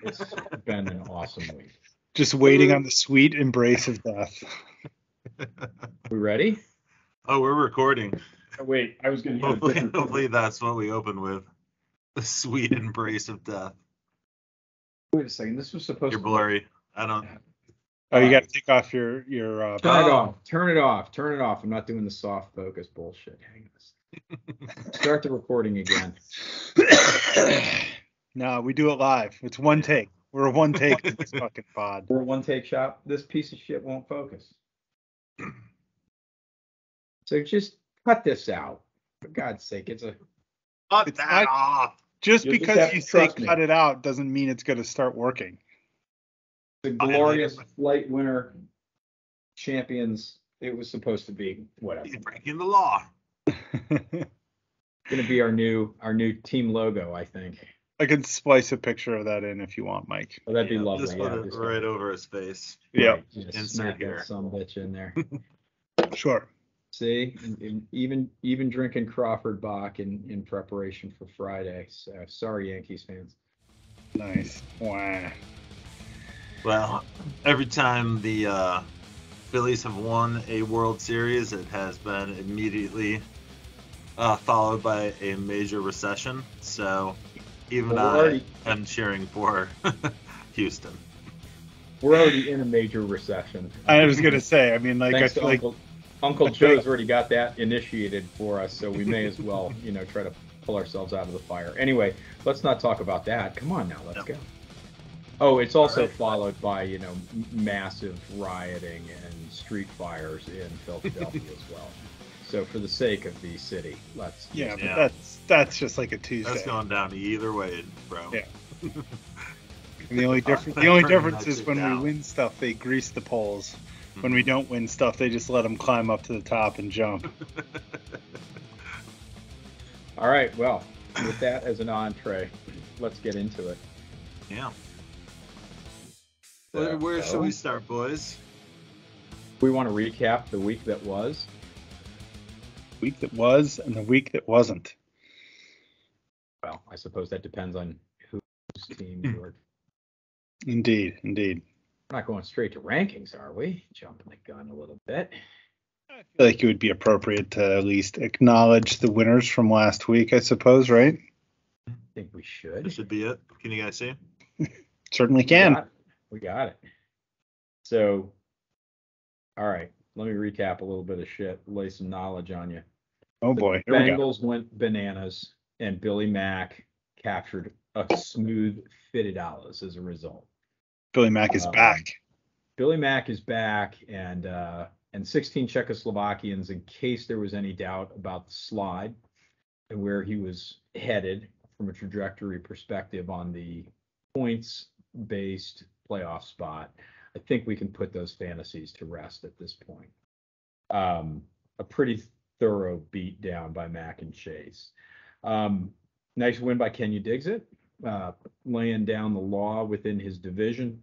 It's been an awesome week. Just waiting on the sweet embrace of death. We ready? Oh, we're recording. Oh, wait, I was going to Hopefully that's what we open with. The sweet embrace of death. Wait a second. This was supposed You're to blurry. I don't. Oh, you got to take off your. Turn it off. Turn it off. Turn it off. I'm not doing the soft focus bullshit. Hang on. Start the recording again. No, we do it live. It's one take. We're a one take in this fucking pod. We're a one take shop. This piece of shit won't focus. So just cut this out. For God's sake, it's a. Cut that off. Just You'll because just you say trust me. cut it out doesn't mean it's going to start working. The glorious flight winner champions. It was supposed to be whatever. You're breaking the law. Going to be our new team logo, I think. I can splice a picture of that in if you want, Mike. Oh, that'd be lovely. Just put it right over his face. Yeah. Right, just Insert smack here. that some bitch in there. Sure. See, and even drinking Crawford Bach in preparation for Friday. So sorry, Yankees fans. Nice. Wow. Well, every time the Phillies have won a World Series, it has been immediately followed by a major recession. So even I am cheering for Houston. We're already in a major recession. I was going to say, I mean, like, Thanks I feel to like Uncle Joe's already got that initiated for us, so we may as well, try to pull ourselves out of the fire. Anyway, let's not talk about that. Come on now, let's go. Oh, it's also followed by, massive rioting and street fires in Philadelphia as well. So for the sake of the city, let's. Yeah, but that's just like a Tuesday. That's going down either way, bro. Yeah. And the only difference is when we win stuff, they grease the poles. When we don't win stuff, they just let them climb up to the top and jump. All right, well, with that as an entree, let's get into it. Yeah. Where should we start, boys? We want to recap the week that was. Week that was and the week that wasn't. Well, I suppose that depends on whose team you are. Indeed. We're not going straight to rankings, are we? Jumping the gun a little bit. I feel like it would be appropriate to at least acknowledge the winners from last week, I suppose, right? I think we should. This should be it. Can you guys see? Certainly can. We got it. So, all right. Let me recap a little bit of shit. Lay some knowledge on you. Oh boy. The Bengals went bananas, and Billy Mack captured a smooth $50 as a result. Billy Mack is back. Billy Mack is back, and 16 Czechoslovakians, in case there was any doubt about the slide and where he was headed from a trajectory perspective on the points-based playoff spot. I think we can put those fantasies to rest at this point. A pretty thorough beat down by Mack and Chase. Nice win by Kenya Dixit, laying down the law within his division.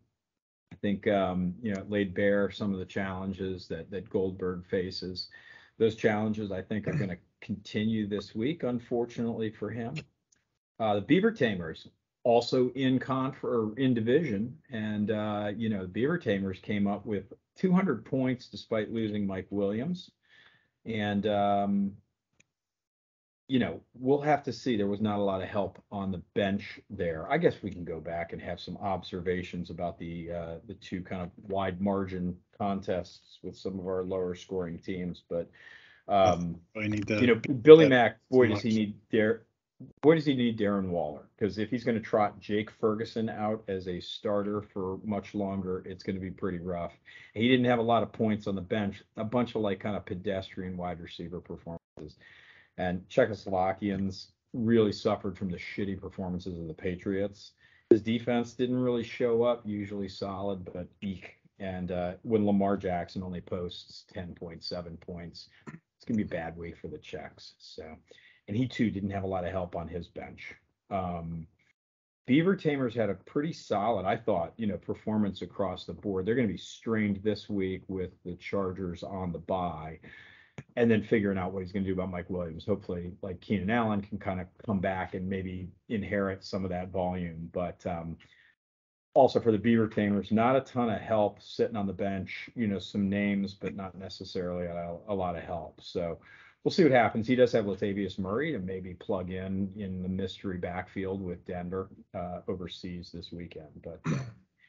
I think it laid bare some of the challenges that Goldberg faces. Those challenges, I think, are going to continue this week, unfortunately for him. The Beaver Tamers also in division, and the Beaver Tamers came up with 200 points despite losing Mike Williams, and we'll have to see. There was not a lot of help on the bench there. I guess we can go back and have some observations about the two kind of wide margin contests with some of our lower scoring teams, but Billy Mack, boy does he need Darren Waller, because if he's going to trot Jake Ferguson out as a starter for much longer, it's going to be pretty rough. He didn't have a lot of points on the bench, a bunch of kind of pedestrian wide receiver performances. And Czechoslovakians really suffered from the shitty performances of the Patriots. His defense didn't really show up, usually solid, but eek. And when Lamar Jackson only posts 10.7 points, it's going to be a bad week for the Czechs. So, and he too didn't have a lot of help on his bench. Beaver Tamers had a pretty solid, I thought, performance across the board. They're going to be strained this week with the Chargers on the bye, and then figuring out what he's going to do about Mike Williams. Hopefully, like Keenan Allen can kind of come back and maybe inherit some of that volume. But Also for the Beaver Tamers, not a ton of help sitting on the bench. Some names, but not necessarily a lot of help. So we'll see what happens. He does have Latavius Murray to maybe plug in the mystery backfield with Denver overseas this weekend. But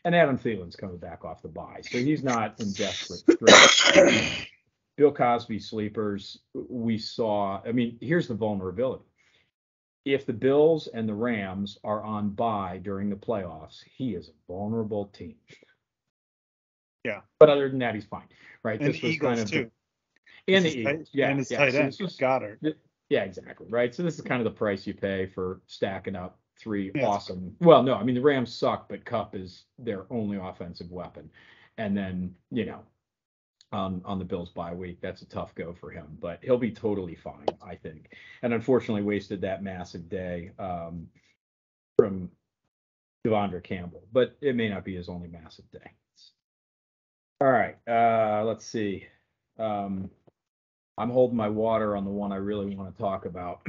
and Adam Thielen's coming back off the bye, so he's not in desperate straits. Bill Cosby sleepers, we saw. I mean, here's the vulnerability. If the Bills and the Rams are on bye during the playoffs, he is a vulnerable team. Yeah. But other than that, he's fine, right? And this was Eagles kind of too. And the Eagles, and his tight end, Goddard. Yeah, exactly, right? So this is kind of the price you pay for stacking up three awesome. Well, no, I mean the Rams suck, but Kupp is their only offensive weapon. And then, on the Bills bye week, that's a tough go for him, but he'll be totally fine, I think. And unfortunately wasted that massive day from Devondre Campbell, but it may not be his only massive day. All right, let's see. I'm holding my water on the one I really want to talk about.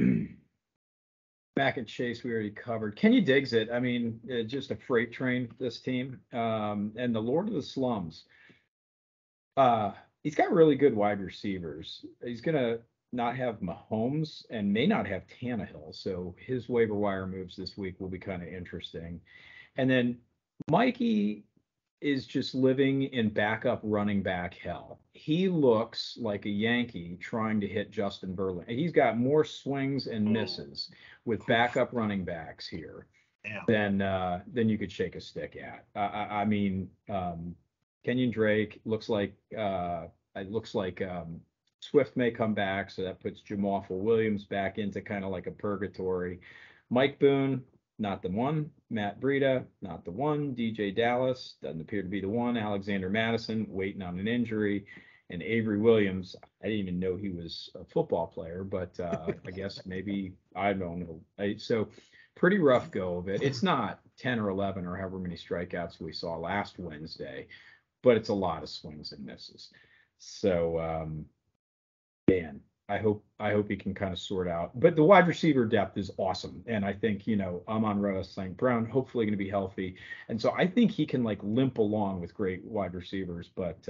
Mac and Chase, we already covered. Kenny Diggs it. I mean, just a freight train, this team. And the Lord of the Slums. He's got really good wide receivers. He's going to not have Mahomes and may not have Tannehill. So his waiver wire moves this week will be kind of interesting. And then Mikey is just living in backup running back hell. He looks like a Yankee trying to hit Justin Verlander. He's got more swings and misses with backup running backs here than you could shake a stick at. I mean, Kenyon Drake looks like Swift may come back, so that puts Jamal Williams back into kind of like a purgatory. Mike Boone, not the one. Matt Breida, not the one. DJ Dallas doesn't appear to be the one. Alexander Madison waiting on an injury, and Avery Williams. I didn't even know he was a football player, but I guess maybe I don't know. So pretty rough go of it. It's not 10 or 11 or however many strikeouts we saw last Wednesday, but it's a lot of swings and misses. So, man, I hope he can kind of sort out. But the wide receiver depth is awesome, and I think Amon-Ra St. Brown hopefully going to be healthy, and so I think he can like limp along with great wide receivers. But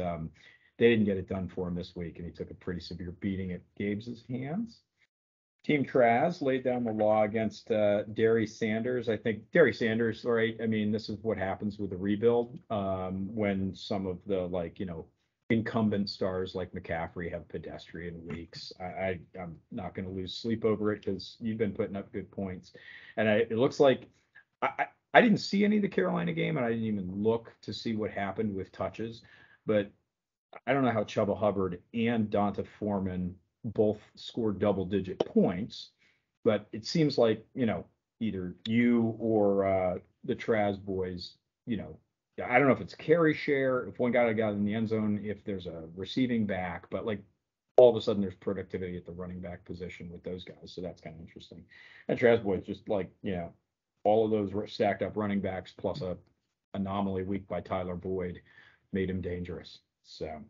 they didn't get it done for him this week, and he took a pretty severe beating at Gabe's hands. Team Traz laid down the law against Derry Sanders. I think Derry Sanders, right? I mean, this is what happens with the rebuild when some of the incumbent stars like McCaffrey have pedestrian weeks. I'm not going to lose sleep over it because you've been putting up good points, and it looks like I didn't see any of the Carolina game, and I didn't even look to see what happened with touches, but I don't know how Chuba Hubbard and Donta Foreman both scored double-digit points, but it seems like either you or the Traz boys, I don't know if it's carry share, if one guy got in the end zone, if there's a receiving back, but like all of a sudden there's productivity at the running back position with those guys, so that's kind of interesting. And Traz boys just all of those stacked up running backs plus a anomaly week by Tyler Boyd made him dangerous. So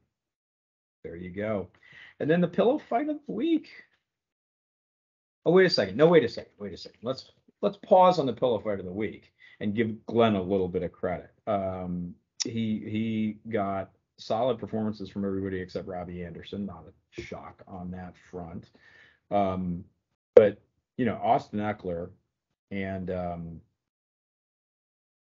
there you go. And then the pillow fight of the week. Oh, wait a second. Let's pause on the pillow fight of the week and give Glenn a little bit of credit. He got solid performances from everybody except Robbie Anderson. Not a shock on that front. But Austin Eckler and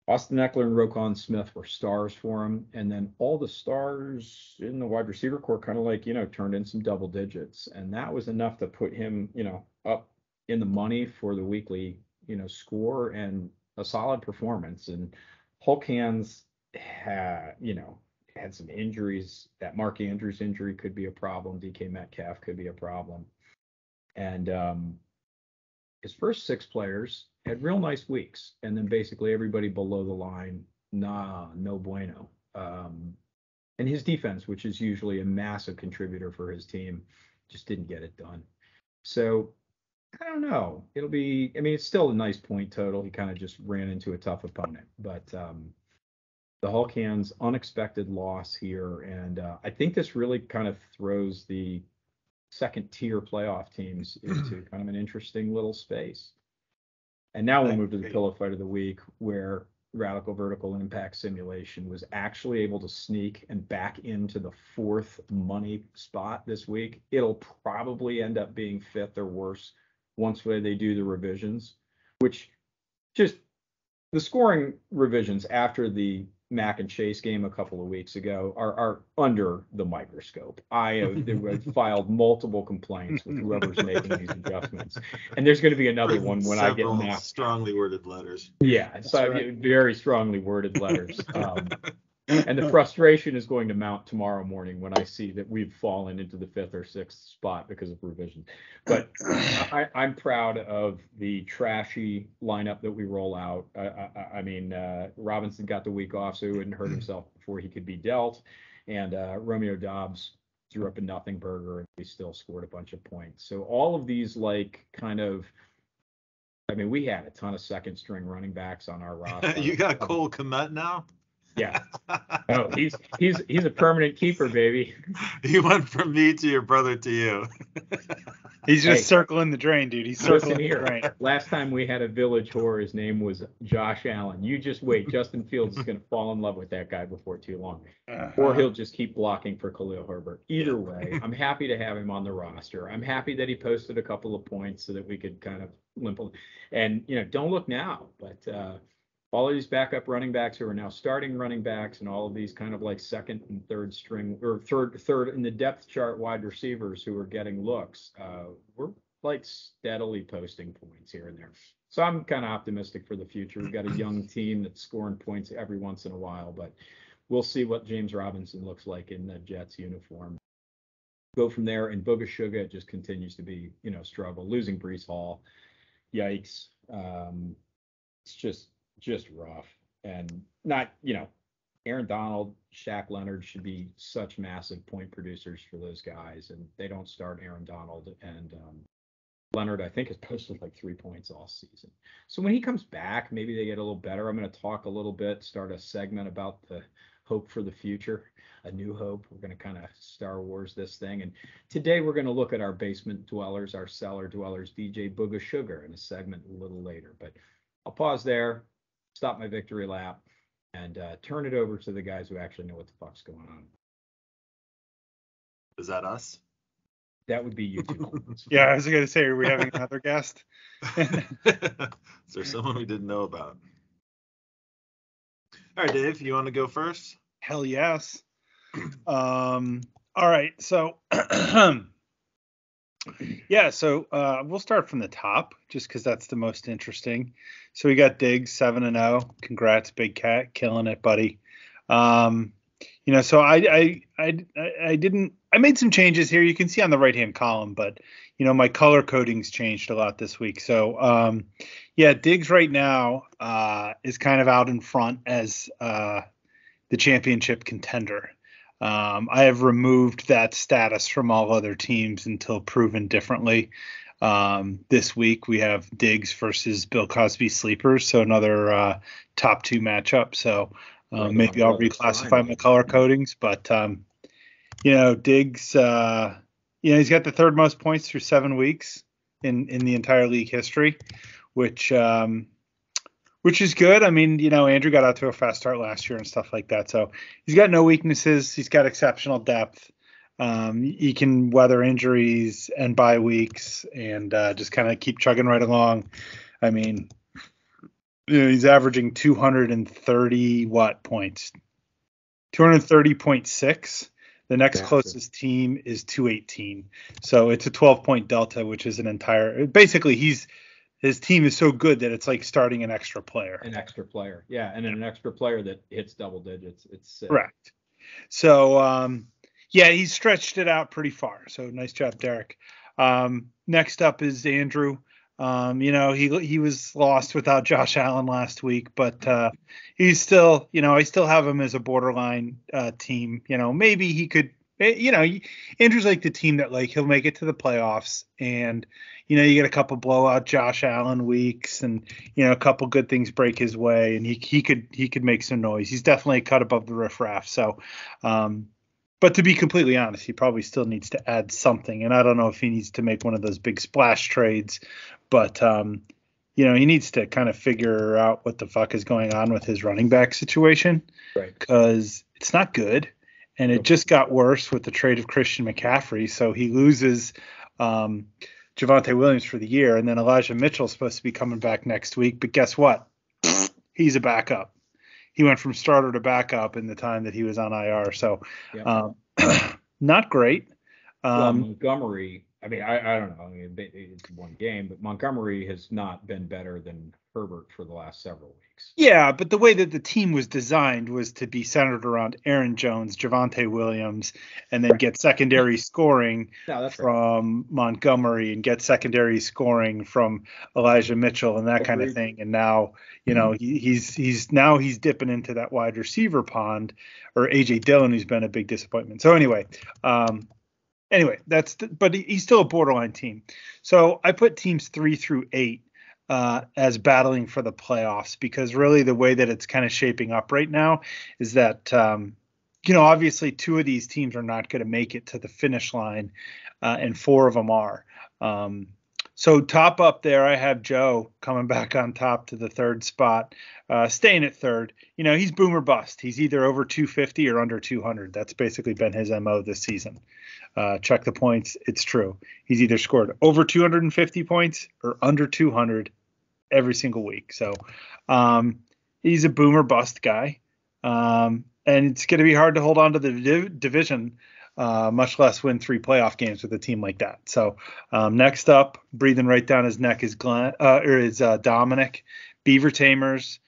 Roquan Smith were stars for him, and then all the stars in the wide receiver core kind of turned in some double digits, and that was enough to put him up in the money for the weekly score and a solid performance. And Hulk Hands had some injuries. That Mark Andrews injury could be a problem. DK Metcalf could be a problem, and his first 6 players had real nice weeks, and then basically everybody below the line, no bueno. And his defense, which is usually a massive contributor for his team, just didn't get it done. So I don't know. It's still a nice point total. He kind of just ran into a tough opponent, but the Hulk Hands unexpected loss here, and I think this really kind of throws the second tier playoff teams into kind of an interesting little space. And now we'll move to the pillow fight of the week, where radical vertical impact simulation, was actually able to sneak and back into the 4th money spot this week. It'll probably end up being 5th or worse once they do the revisions, which just the scoring revisions after the Mac and Chase game a couple of weeks ago are under the microscope. I have filed multiple complaints with whoever's making these adjustments, and there's going to be another one when I get knocked. Strongly worded letters. Yeah, so right. Very strongly worded letters. And the frustration is going to mount tomorrow morning when I see that we've fallen into the 5th or 6th spot because of revision. But I'm proud of the trashy lineup that we roll out. I mean, Robinson got the week off, so he wouldn't hurt himself before he could be dealt. And Romeo Dobbs threw up a nothing burger, and we still scored a bunch of points. So all of these, like, kind of, I mean, we had a ton of second string running backs on our roster. You got Cole Kmet now? Yeah. Oh, he's a permanent keeper, baby. He went from me to your brother to you. He's just circling the drain, dude. He's circling the drain. Last time we had a village whore, his name was Josh Allen. You just wait. Justin Fields is going to fall in love with that guy before too long. Or he'll just keep blocking for Khalil Herbert. Either way, I'm happy to have him on the roster. I'm happy that he posted a couple of points so that we could kind of limp. And, don't look now, but all of these backup running backs who are now starting running backs, and all of these kind of like second and third string or third in the depth chart wide receivers who are getting looks, we're like steadily posting points here and there. So I'm kind of optimistic for the future. We've got a young team that's scoring points every once in a while, but we'll see what James Robinson looks like in the Jets uniform. Go from there, and Booga Sugar just continues to be, struggle. Losing Breece Hall, yikes. It's just rough. And not, Aaron Donald, Shaq Leonard should be such massive point producers for those guys, and they don't start Aaron Donald. And Leonard, I think, has posted like 3 points all season. So when he comes back, maybe they get a little better. I'm going to talk a little bit, start a segment about the hope for the future, a new hope. We're going to kind of Star Wars this thing. And today we're going to look at our basement dwellers, our cellar dwellers, DJ Booga Sugar, in a segment a little later. But I'll pause there, stop my victory lap, and turn it over to the guys who actually know what the fuck's going on. Is that us? That would be you two. Yeah, I was going to say, are we having another guest? Is there someone we didn't know about? All right, Dave, you want to go first? Hell yes. All right, so we'll start from the top just because that's the most interesting. So we got Diggs 7-0. Congrats, Big Cat, killing it, buddy. So I made some changes here. You can see on the right hand column, but my color coding's changed a lot this week. So Diggs right now is kind of out in front as the championship contender. I have removed that status from all other teams until proven differently. This week we have Diggs versus Bill Cosby sleepers, so another top 2 matchup. So maybe I'll reclassify my color codings, but Diggs, he's got the 3rd most points through 7 weeks in the entire league history, which is good. I mean, Andrew got out to a fast start last year and stuff like that. So he's got no weaknesses. He's got exceptional depth. He can weather injuries and bye weeks and just kind of keep chugging right along. I mean, he's averaging 230 points? 230.6. The next closest team is 218. So it's a 12-point delta, which is basically his team is so good that it's like starting an extra player. Yeah, and an extra player that hits double digits. It's sick. Correct. So, he's stretched it out pretty far. So nice job, Derek. Next up is Andrew. He was lost without Josh Allen last week, but he's still, I still have him as a borderline team. Maybe he could. Andrew's like the team that like he'll make it to the playoffs, and you get a couple blowout Josh Allen weeks, and a couple good things break his way, and he could make some noise. He's definitely cut above the riffraff. So, but to be completely honest, he probably still needs to add something, and I don't know if he needs to make one of those big splash trades, but he needs to kind of figure out what the fuck is going on with his running back situation. Right. Because it's not good. And it just got worse with the trade of Christian McCaffrey. So he loses Javonte Williams for the year. And then Elijah Mitchell's supposed to be coming back next week. But guess what? He's a backup. He went from starter to backup in the time that he was on IR. So not great. Montgomery, I mean, I don't know. I mean, it's one game, but Montgomery has not been better than Herbert for the last several weeks. Yeah, but the way that the team was designed was to be centered around Aaron Jones, Javonte Williams, and then get secondary scoring from Montgomery and get secondary scoring from Elijah Mitchell and that kind of thing. And now, he's dipping into that wide receiver pond, or AJ Dillon, who's been a big disappointment. So anyway, but he's still a borderline team. So I put teams 3 through 8 as battling for the playoffs, because really the way that it's kind of shaping up right now is that, obviously 2 of these teams are not going to make it to the finish line, and 4 of them are. So top up there, I have Joe coming back on top to the 3rd spot, staying at 3rd. He's boom or bust. He's either over 250 or under 200. That's basically been his MO this season. Check the points. It's true. He's either scored over 250 points or under 200 every single week. So he's a boom or bust guy. And it's going to be hard to hold on to the division, much less win 3 playoff games with a team like that. So next up, breathing right down his neck, is Dominic. Beaver Tamers,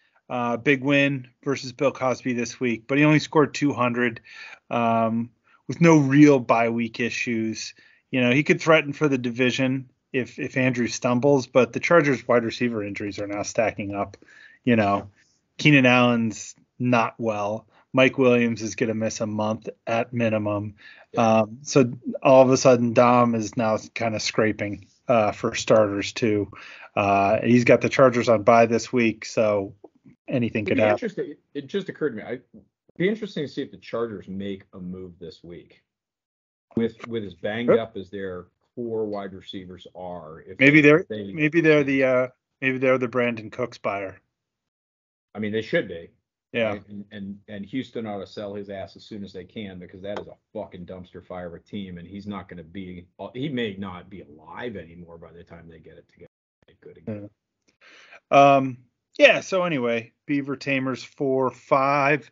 big win versus Bill Cosby this week, but he only scored 200 with no real bye week issues. He could threaten for the division if Andrew stumbles, but the Chargers wide receiver injuries are now stacking up. Keenan Allen's not well. Mike Williams is going to miss a month at minimum. So all of a sudden, Dom is now kind of scraping for starters too. He's got the Chargers on bye this week, so anything could happen. It just occurred to me. It'd be interesting to see if the Chargers make a move this week with as banged up as their core wide receivers are. Maybe they're the Brandon Cooks buyer. I mean, they should be. Yeah. Right? And Houston ought to sell his ass as soon as they can, because that is a fucking dumpster fire of a team, and he's not going to be. He may not be alive anymore by the time they get it together. Good again. So anyway, Beaver Tamers 4-5.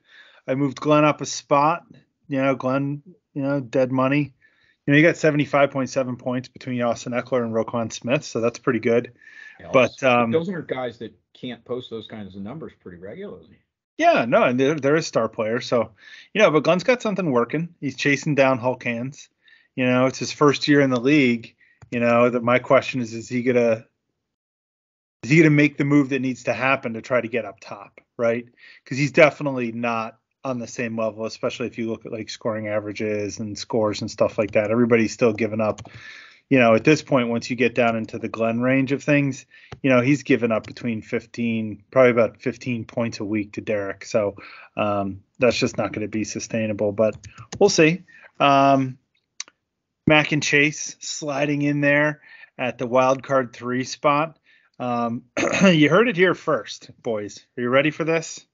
I moved Glenn up a spot. Glenn, dead money. He got 75.7 points between Austin Eckler and Roquan Smith, so that's pretty good. Yeah, but those are guys that can't post those kinds of numbers pretty regularly. Yeah, no, and they're a star player. So, but Glenn's got something working. He's chasing down Hulk hands. It's his first year in the league. That my question is he gonna make the move that needs to happen to try to get up top, right? Because he's definitely not on the same level, especially if you look at like scoring averages and scores and stuff like that. Everybody's still giving up. At this point, once you get down into the Glenn range of things, he's given up between probably about 15 points a week to Derek. So that's just not going to be sustainable, but we'll see. Mac and Chase sliding in there at the wild card 3 spot. You heard it here first, boys. Are you ready for this?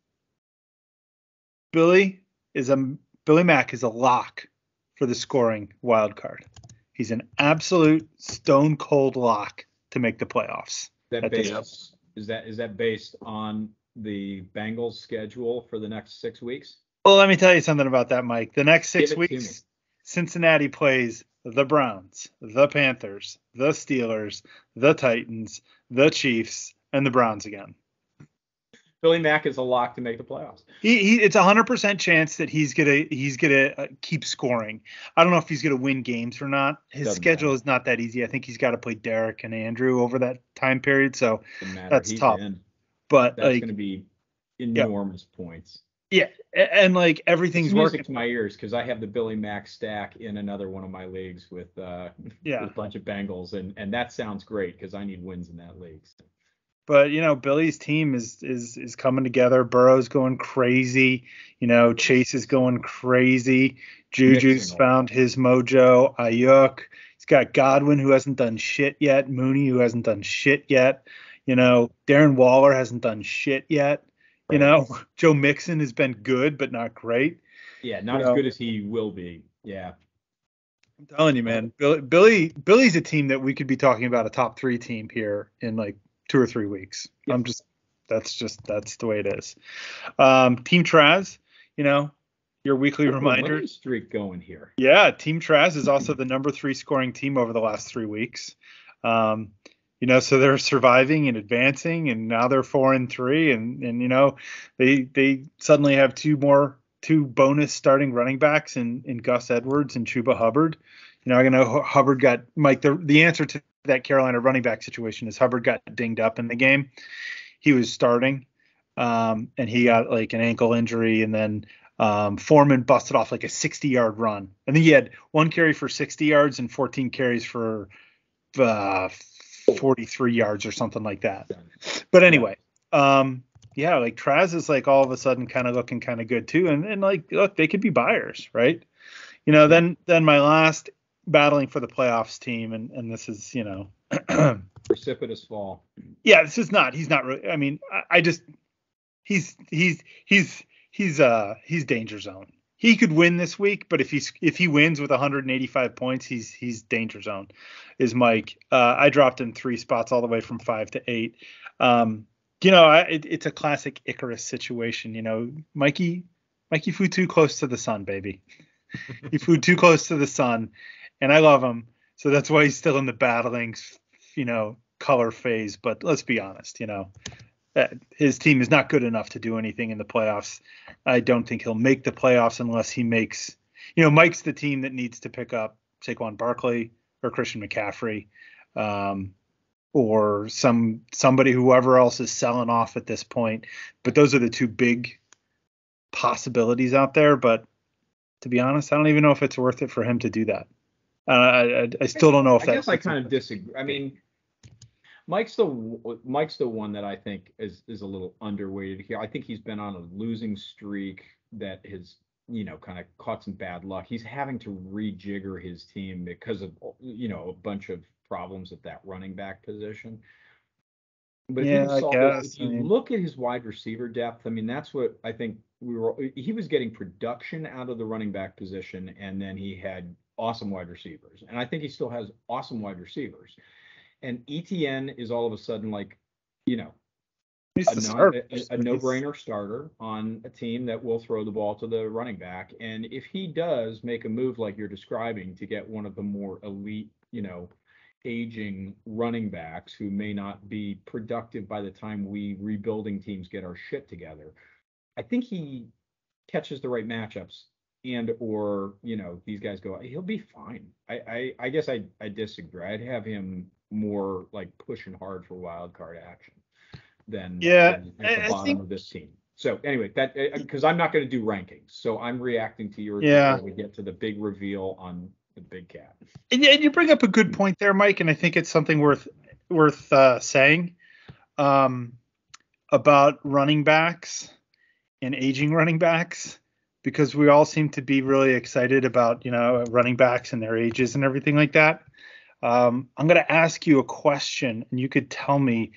Billy Mack is a lock for the scoring wild card. He's an absolute stone cold lock to make the playoffs. Is that based on the Bengals schedule for the next 6 weeks? Well, let me tell you something about that, Mike. The next 6 weeks, Cincinnati plays the Browns, the Panthers, the Steelers, the Titans, the Chiefs, and the Browns again. Billy Mack is a lock to make the playoffs. It's 100% chance that he's gonna keep scoring. I don't know if he's gonna win games or not. His schedule is not that easy. I think he's got to play Derek and Andrew over that time period, so that's tough. But that's going to be enormous points. Yeah, and like everything's music working to my ears, because I have the Billy Mack stack in another one of my leagues with a bunch of Bengals, and that sounds great because I need wins in that league. So. But Billy's team is coming together. Burrow's going crazy. Chase is going crazy. Juju's found his mojo. Ayuk. He's got Godwin, who hasn't done shit yet. Mooney, who hasn't done shit yet. Darren Waller hasn't done shit yet. Right. Joe Mixon has been good, but not great. Yeah, not as good as he will be. Yeah. I'm telling you, man, Billy's a team that we could be talking about, a top 3 team here in like 2 or 3 weeks. Yep. That's the way it is. Team Traz, your weekly reminder. Winning streak going here. Yeah, Team Traz is also the number 3 scoring team over the last 3 weeks. So they're surviving and advancing, and now they're 4-3, and they suddenly have two bonus starting running backs in Gus Edwards and Chuba Hubbard. I know Hubbard got Mike. The answer to that Carolina running back situation is Hubbard got dinged up in the game. He was starting, and he got like an ankle injury, and then Foreman busted off like a 60-yard run, and then he had 1 carry for 60 yards and 14 carries for 43 yards or something like that. But anyway, like Traz is like all of a sudden kind of looking kind of good too, and like look, they could be buyers, right? Then my last battling for the playoffs team, and this is precipitous fall. Yeah, this is not. He's not really. I mean, he's danger zone. He could win this week, but if he wins with 185 points, he's danger zone. Is Mike? I dropped him 3 spots all the way from 5 to 8. It's a classic Icarus situation. Mikey flew too close to the sun, baby. He flew too close to the sun, and I love him, so that's why he's still in the battling, color phase. But let's be honest, his team is not good enough to do anything in the playoffs. I don't think he'll make the playoffs unless he makes, Mike's the team that needs to pick up Saquon Barkley or Christian McCaffrey, or somebody, whoever else is selling off at this point. But those are the 2 big possibilities out there. But to be honest, I don't even know if it's worth it for him to do that. I still don't know if I guess I kind of disagree. I mean, Mike's the one that I think is a little underweighted here. I think he's been on a losing streak that has kind of caught some bad luck. He's having to rejigger his team because of a bunch of problems at that running back position. But if you look at his wide receiver depth, I mean, that's what I think he was getting production out of the running back position, and then he had awesome wide receivers. And I think he still has awesome wide receivers. And ETN is all of a sudden like, a no-brainer starter on a team that will throw the ball to the running back. And if he does make a move like you're describing to get one of the more elite, aging running backs who may not be productive by the time we rebuilding teams get our shit together, I think he catches the right matchups or these guys go, he'll be fine. I guess I disagree. I'd have him more like pushing hard for wild card action than at the bottom of this team. So anyway, that because I'm not going to do rankings, so I'm reacting to yours before we get to the big reveal on the big cat. And you bring up a good point there, Mike, and I think it's something worth saying about running backs and aging running backs, because we all seem to be really excited about running backs and their ages and everything like that. I'm going to ask you a question, and you could tell me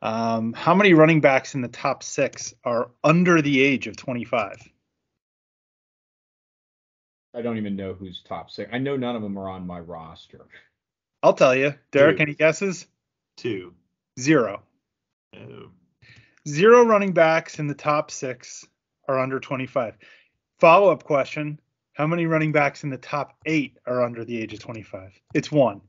how many running backs in the top 6 are under the age of 25? I don't even know who's top 6. I know none of them are on my roster. I'll tell you. Derek, 2. Any guesses? 2. 0. Oh. 0 running backs in the top 6 are under 25. Follow-up question. How many running backs in the top 8 are under the age of 25? It's 1.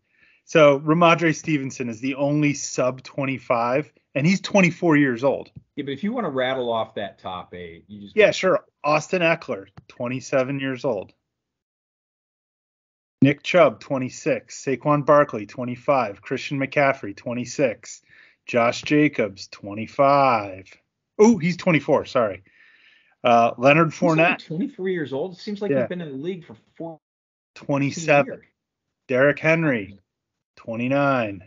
So Ramondre Stevenson is the only sub 25, and he's 24 years old. Yeah, but if you want to rattle off that top 8, you just sure. Austin Eckler, 27 years old. Nick Chubb, 26. Saquon Barkley, 25. Christian McCaffrey, 26. Josh Jacobs, 25. Oh, he's 24. Sorry. Leonard Fournette, 24 years old. Seems like he's been in the league for 27. years. Derrick Henry, 29.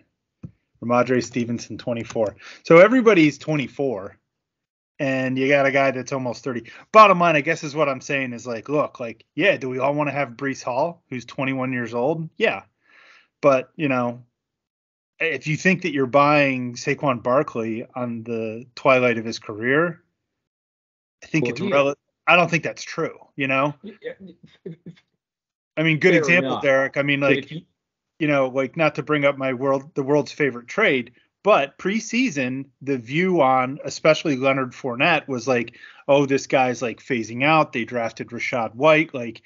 Ramondre Stevenson, 24. So everybody's 24, and you got a guy that's almost 30. Bottom line, I guess, is what I'm saying is like, look, like, yeah, do we all want to have Breece Hall, who's 21 years old? Yeah. But, if you think that you're buying Saquon Barkley on the twilight of his career, I think I don't think that's true. I mean, good example, enough. Derek. I mean, like, like not to bring up the world's favorite trade, but preseason, the view on especially Leonard Fournette was like, oh, this guy's like phasing out. They drafted Rashad White. Like,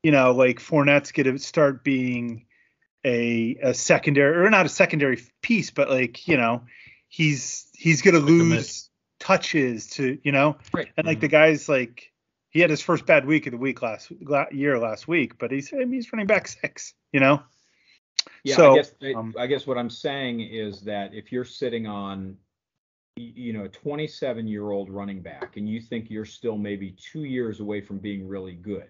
like Fournette's going to start being a secondary, or not a secondary piece, but like, he's going to lose touches to, right. And like the guy's like, he had his first bad week of the week last week, but he's running back 6, Yeah, so, I guess what I'm saying is that if you're sitting on, a 27-year-old running back, and you think you're still maybe 2 years away from being really good,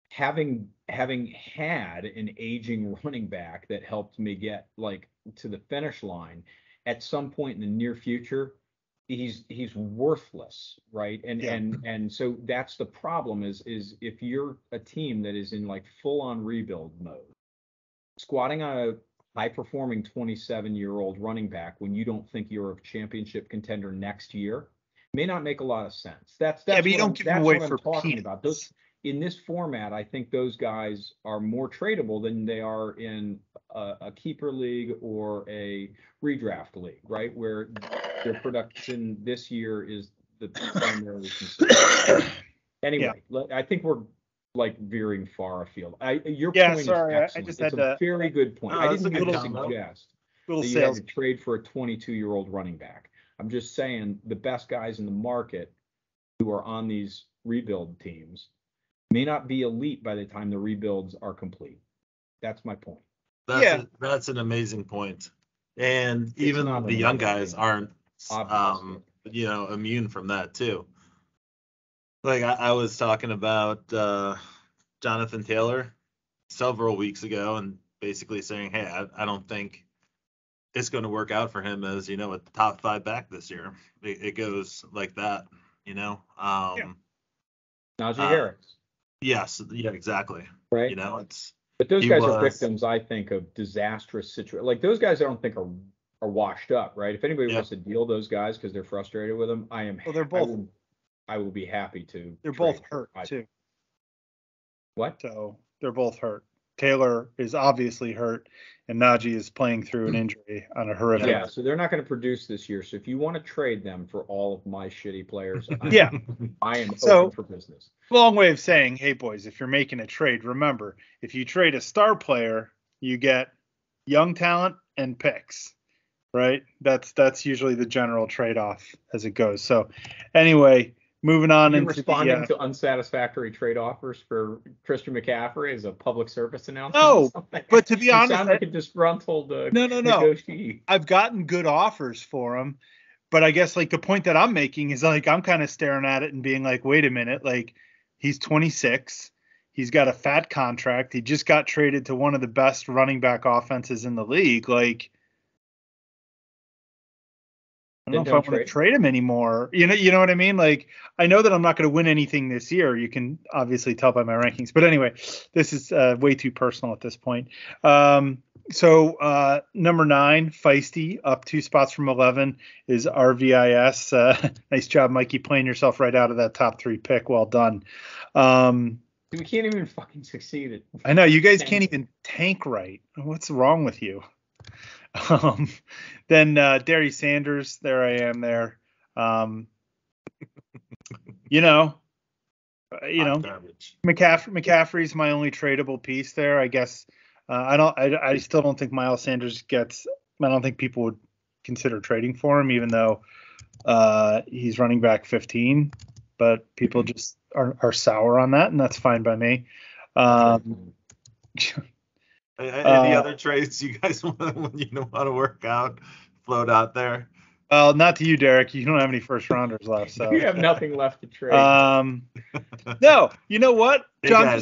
having had an aging running back that helped me get like to the finish line, at some point in the near future, he's worthless, right? And so that's the problem is if you're a team that is in like full on rebuild mode, squatting on a high performing 27-year-old running back when you don't think you're a championship contender next year may not make a lot of sense. That's but you don't give them away for talking about. Those in this format, I think those guys are more tradable than they are in a keeper league or a redraft league, right? Where their production this year is the primary concern. Anyway, I think we're like veering far afield. Your point is excellent. It's a very good point. I didn't even suggest that you had to trade for a 22-year-old running back. I'm just saying the best guys in the market who are on these rebuild teams may not be elite by the time the rebuilds are complete. That's my point. That's an amazing point. And even the young guys aren't, immune from that too. Like I was talking about Jonathan Taylor several weeks ago, and basically saying, hey, I don't think it's going to work out for him as a top 5 back this year. It goes like that, Najee Harris. Yes, yeah, exactly. Right. But those guys are victims, I think, of disastrous situations. Like those guys, I don't think are washed up, right? If anybody wants to deal those guys because they're frustrated with them, I am. Well, they're both. I will be happy to. They're both hurt too. What? So they're both hurt. Taylor is obviously hurt, and Najee is playing through an injury on a horrific. Yeah, so they're not going to produce this year. So if you want to trade them for all of my shitty players, I am open for business. Long way of saying, hey boys, if you're making a trade, remember, if you trade a star player, you get young talent and picks, right? That's usually the general trade-off as it goes. So anyway, moving on into responding to unsatisfactory trade offers for Christian McCaffrey as a public service announcement. No, but to be honest, you sound like a disgruntled no. negotiee. I've gotten good offers for him, but I guess like the point that I'm making is like I'm kind of staring at it and being like, wait a minute, like he's 26, he's got a fat contract, he just got traded to one of the best running back offenses in the league, like. I don't know if I want to trade him anymore. You know what I mean? Like, I know that I'm not going to win anything this year. You can obviously tell by my rankings. But anyway, this is way too personal at this point. So number 9, Feisty, up 2 spots from 11, is RVIS. Nice job, Mikey, playing yourself right out of that top 3 pick. Well done. We can't even fucking succeed at. I know. You guys can't even tank right. What's wrong with you? Then Darius Sanders, there I am there. McCaffrey's my only tradable piece there, I guess. I still don't think Miles Sanders I don't think people would consider trading for him, even though he's running back 15, but people just are sour on that, and that's fine by me. Any other trades you guys want to work out, float out there? Well, not to you, Derek. You don't have any first rounders left, so you have nothing left to trade. No, you know what, John?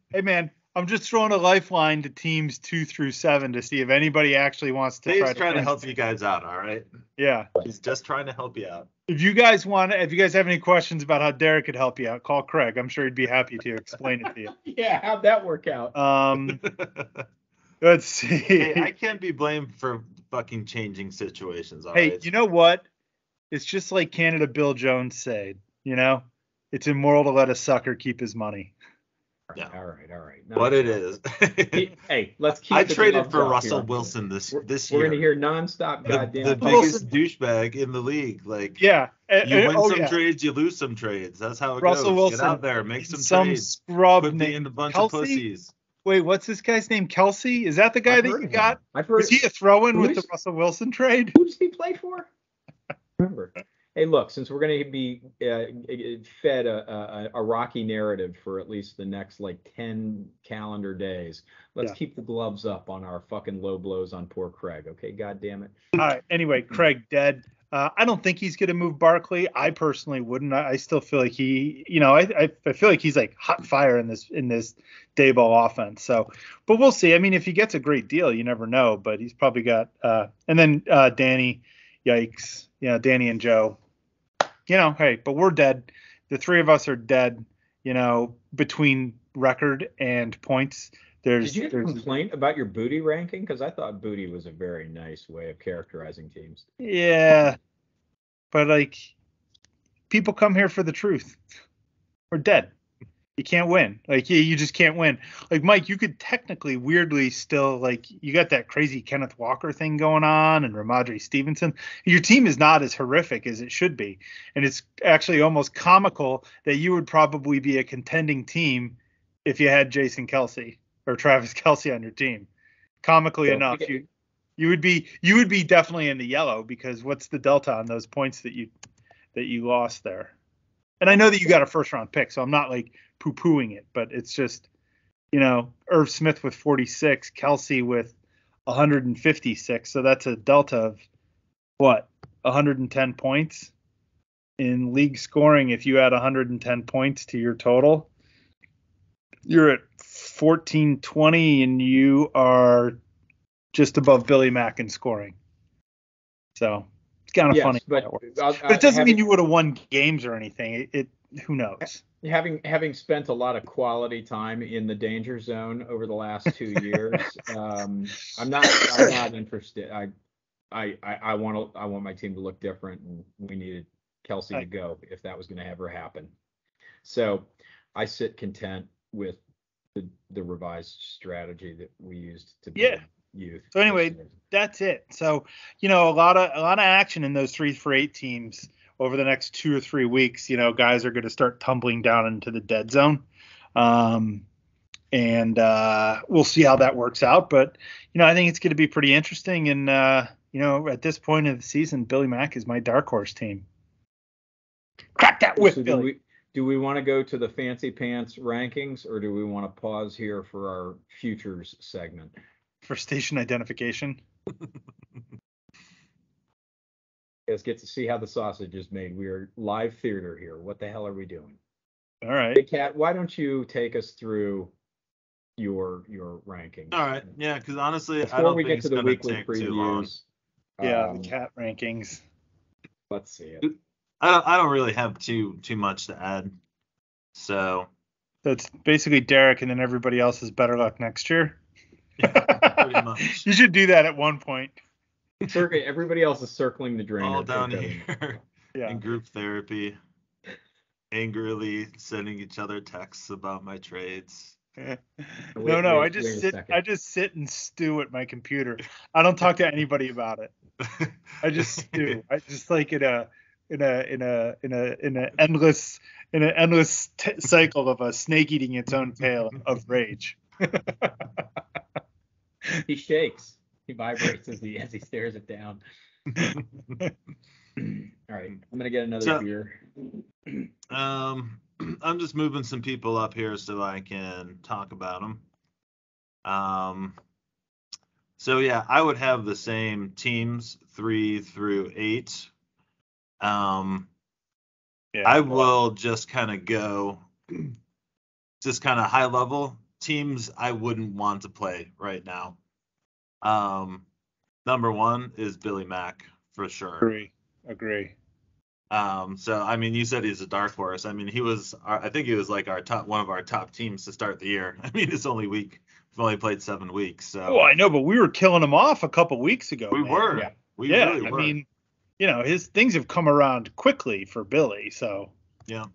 Hey man, I'm just throwing a lifeline to teams 2 through 7 to see if anybody actually wants to. He's trying to help you guys out, all right? Yeah, he's just trying to help you out. If you guys have any questions about how Derek could help you out, call Craig. I'm sure he'd be happy to explain it to you. Yeah, how'd that work out? Let's see. Hey, I can't be blamed for fucking changing situations. All Hey, right. you know what? It's just like Canada Bill Jones said, it's immoral to let a sucker keep his money. Yeah. All right. What it is. Hey, let's keep I the traded gloves for up Russell here. Wilson this We're year. gonna hear nonstop The goddamn. biggest douchebag in the league. Like, Yeah. you win some yeah. trades, you lose some trades. That's how it Russell goes. Wilson Get out there, make and some trades. scrub Quit being named a bunch Kelsey? of pussies. Wait, what's this guy's name? Kelsey? Is that the guy I've that heard you of got? him. I've heard. Was he a throw-in with the Who's- Russell Wilson trade? Who does he play for? Remember. Hey, look, since we're going to be fed a rocky narrative for at least the next like 10 calendar days, let's keep the gloves up on our fucking low blows on poor Craig. Okay, God damn it. All right. Anyway, Craig dead. I don't think he's going to move Barkley. I personally wouldn't. I still feel like he, I feel like he's like hot fire in this Dayball offense. So, but we'll see. I mean, if he gets a great deal, you never know. But he's probably got. And then Danny, yikes. Danny and Joe. Hey, but we're dead. The three of us are dead. Between record and points. Did you get a complaint about your booty ranking? Because I thought booty was a very nice way of characterizing teams. Yeah, but like, people come here for the truth. We're dead. You can't win. Like, you just can't win. Like, Mike, you could technically, weirdly, still, like, you got that crazy Kenneth Walker thing going on and Ramondre Stevenson. Your team is not as horrific as it should be, and it's actually almost comical that you would probably be a contending team if you had Jason Kelsey or Travis Kelsey on your team. Comically enough, you would be definitely in the yellow, because what's the delta on those points that you lost there? And I know that you got a first round pick, so I'm not like poo-pooing it, but it's just, Irv Smith with 46, Kelsey with 156, so that's a delta of what, 110 points in league scoring. If you add 110 points to your total, you're at 1420, and you are just above Billy Mack in scoring. So it's kind of funny. But it doesn't mean you would have won games or anything. It who knows? Having spent a lot of quality time in the danger zone over the last 2 years, I'm not interested. I want my team to look different, and we needed Kelsey to go if that was going to ever happen. So I sit content with the revised strategy that we used to build youth. So anyway, that's it. So, a lot of action in those 3-for-8 teams over the next 2 or 3 weeks. Guys are going to start tumbling down into the dead zone. And we'll see how that works out. But, I think it's going to be pretty interesting. And, at this point of the season, Billy Mack is my dark horse team. Crack that whip, Billy. Do we want to go to the fancy pants rankings, or do we want to pause here for our futures segment? For station identification. Let's get to see how the sausage is made. We are live theater here. What the hell are we doing? All right. Hey, Kat, why don't you take us through your rankings? All right. Yeah, because honestly, before I don't we think get to it's the going to weekly take too long. previews. The Cat rankings. Let's see it. I don't really have too much to add. So it's basically Derek, and then everybody else is better luck next year. Yeah, pretty much. You should do that at one point. Everybody else is circling the drain. All down here Yeah. in group therapy, angrily sending each other texts about my trades. No, I just sit and stew at my computer. I don't talk to anybody about it. I just stew. I just like in an endless cycle of a snake eating its own tail of rage. He shakes. He vibrates as he stares it down. All right, I'm gonna get another beer. I'm just moving some people up here so I can talk about them. So yeah, I would have the same teams 3 through 8. I will just kind of go, just kind of high level teams I wouldn't want to play right now. Number 1 is Billy Mack for sure. Agree. So I mean, you said he's a dark horse. I mean, I think he was like one of our top teams to start the year. I mean, it's only week only played 7 weeks. So Oh, I know, but we were killing him off a couple weeks ago. we man. were. Yeah. We Yeah, really were. I mean, his things have come around quickly for Billy. So yeah.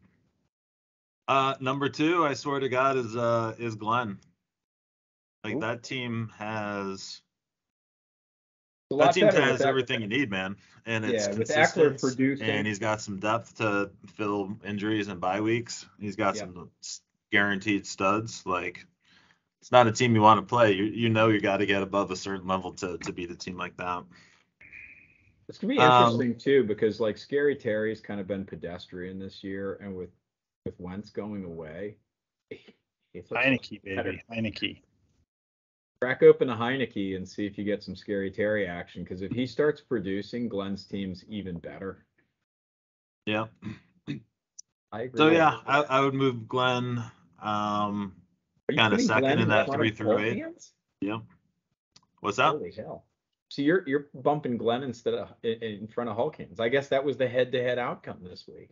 Number 2, I swear to God, is Glenn. Like, Ooh. that team has A lot better with everything you need, man. And it's with Eckler consistent. producing. And he's got some depth to fill injuries and bye weeks. He's got some guaranteed studs. Like, it's not a team you want to play. You got to get above a certain level to beat a team like that. It's gonna be interesting too, because like Scary Terry's kind of been pedestrian this year, and with Wentz going away, Heineke, baby, Heineke. Crack open a Heineke and see if you get some Scary Terry action, because if he starts producing, Glenn's team's even better. Yeah. I agree. So yeah, I would move Glenn kind of second in that 3 through 8. Yeah. What's that? Holy hell. So you're bumping Glenn instead of in front of Hulkins. I guess that was the head-to-head outcome this week.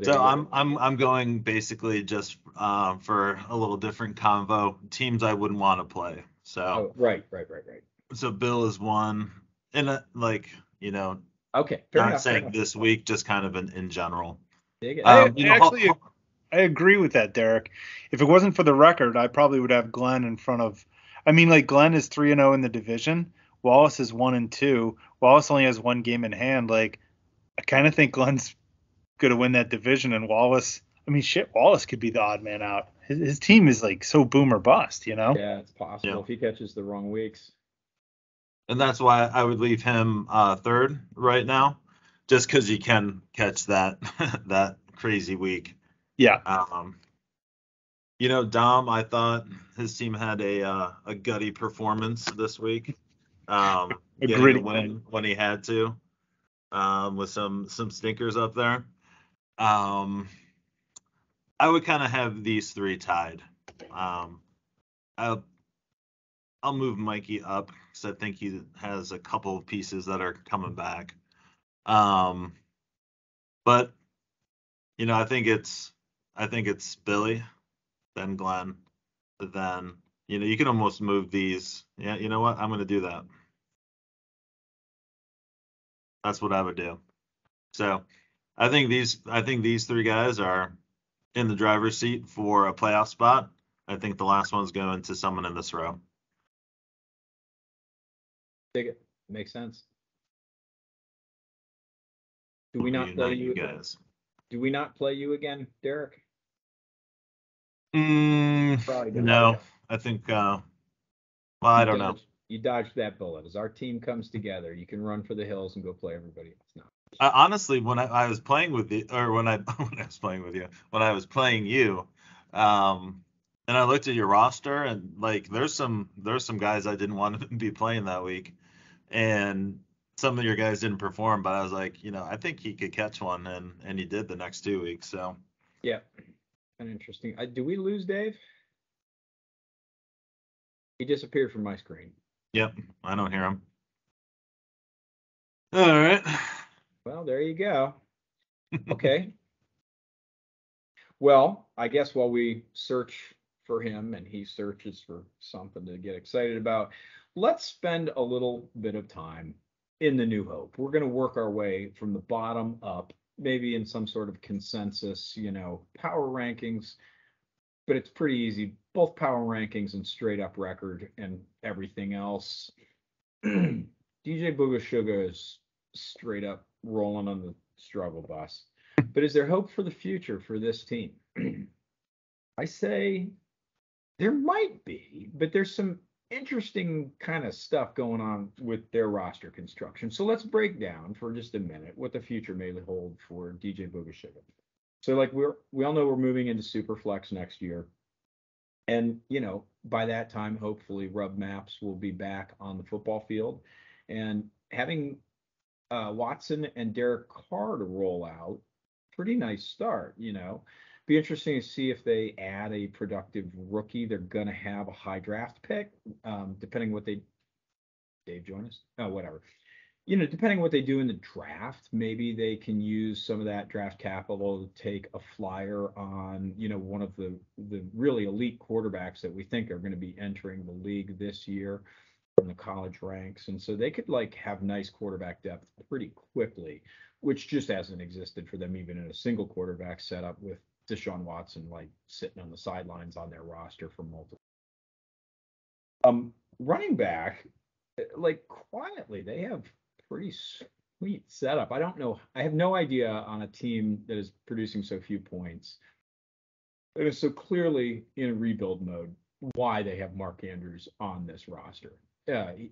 So I'm going basically just for a little different convo, teams I wouldn't want to play. So right. So Bill is one, and okay, not saying this week, just kind of in general. I agree with that, Derek. If it wasn't for the record, I probably would have Glenn in front of. I mean, like, Glenn is 3-0 in the division. Wallace is 1-2. Wallace only has 1 game in hand. Like, I kind of think Glenn's going to win that division, and Wallace. I mean, shit, Wallace could be the odd man out. His team is like so boom or bust, Yeah, it's possible if he catches the wrong weeks. And that's why I would leave him third right now, just because he can catch that that crazy week. Yeah. Dom, I thought his team had a gutty performance this week. Getting a win when he had to, with some stinkers up there. I would kind of have these 3 tied. I'll move Mikey up because I think he has a couple of pieces that are coming back. But I think it's Billy, then Glenn, then you can almost move these. Yeah, you know what? I'm going to do that. That's what I would do. So I think these 3 guys are in the driver's seat for a playoff spot. I think the last one's going to someone in this row. Dig it. Makes sense. Do we not play you guys? Do we not play you again, Derek? No. I think I don't know. You dodged that bullet. As our team comes together, you can run for the hills and go play everybody else. No. Honestly, when I was playing with you, or when I was playing you, and I looked at your roster, and like there's some guys I didn't want to be playing that week, and some of your guys didn't perform, but I was like, I think he could catch one, and he did the next 2 weeks. So yeah, kind of interesting. Do we lose Dave? He disappeared from my screen. Yep, I don't hear him. All right. Well, there you go. Okay. Well, I guess while we search for him and he searches for something to get excited about, let's spend a little bit of time in the New Hope. We're going to work our way from the bottom up, maybe in some sort of consensus, power rankings, but it's pretty easy. Both power rankings and straight up record and everything else. DJ Booga Sugar is straight up rolling on the struggle bus. But is there hope for the future for this team? I say there might be, but there's some interesting kind of stuff going on with their roster construction. So let's break down for just a minute what the future may hold for DJ Booga Sugar. So like we all know we're moving into Superflex next year. And, by that time, hopefully Rub Maps will be back on the football field. And having Watson and Derek Carr to roll out, pretty nice start, Be interesting to see if they add a productive rookie. They're going to have a high draft pick, depending what Dave join us? Oh, whatever. depending on what they do in the draft, maybe they can use some of that draft capital to take a flyer on, one of the really elite quarterbacks that we think are going to be entering the league this year from the college ranks. And so they could like have nice quarterback depth pretty quickly, which just hasn't existed for them even in a single quarterback setup with Deshaun Watson like sitting on the sidelines on their roster for multiple. Running back, like quietly, they have pretty sweet setup. I don't know. I have no idea on a team that is producing so few points. It is so clearly in a rebuild mode why they have Mark Andrews on this roster.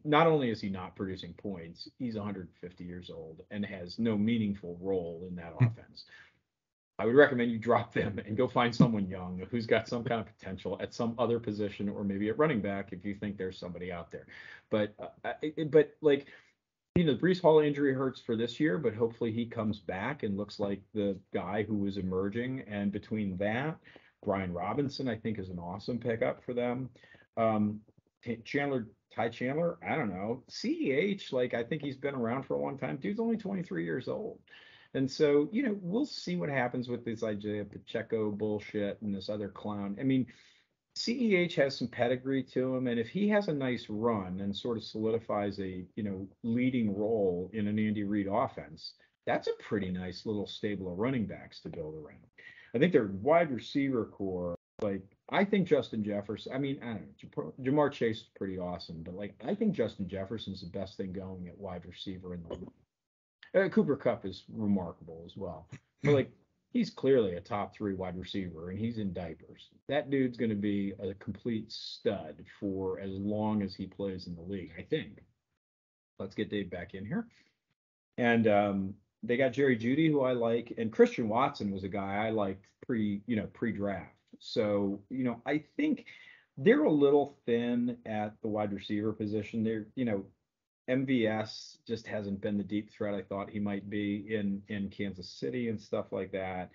Not only is he not producing points, he's 150 years old and has no meaningful role in that offense. I would recommend you drop them and go find someone young who's got some kind of potential at some other position or maybe at running back if you think there's somebody out there. But like, the Breece Hall injury hurts for this year, but hopefully he comes back and looks like the guy who was emerging. And between that, Brian Robinson, I think, is an awesome pickup for them. Ty Chandler, I don't know. CEH, like, I think he's been around for a long time. Dude's only 23 years old. And so, we'll see what happens with this Isaiah Pacheco bullshit and this other clown. I mean, CEH has some pedigree to him, and if he has a nice run and sort of solidifies a, leading role in an Andy Reid offense, that's a pretty nice little stable of running backs to build around. I think their wide receiver core, like, I think Justin Jefferson, I mean, I don't know, Jamar Chase is pretty awesome, but, like, I think Justin Jefferson's the best thing going at wide receiver in the league. Cooper Kupp is remarkable as well. But, like, he's clearly a top 3 wide receiver, and he's in diapers. That dude's going to be a complete stud for as long as he plays in the league, I think. Let's get Dave back in here. And they got Jerry Jeudy, who I like, and Christian Watson was a guy I liked pre-draft. So, I think they're a little thin at the wide receiver position. They're, MVS just hasn't been the deep threat I thought he might be in Kansas City and stuff like that.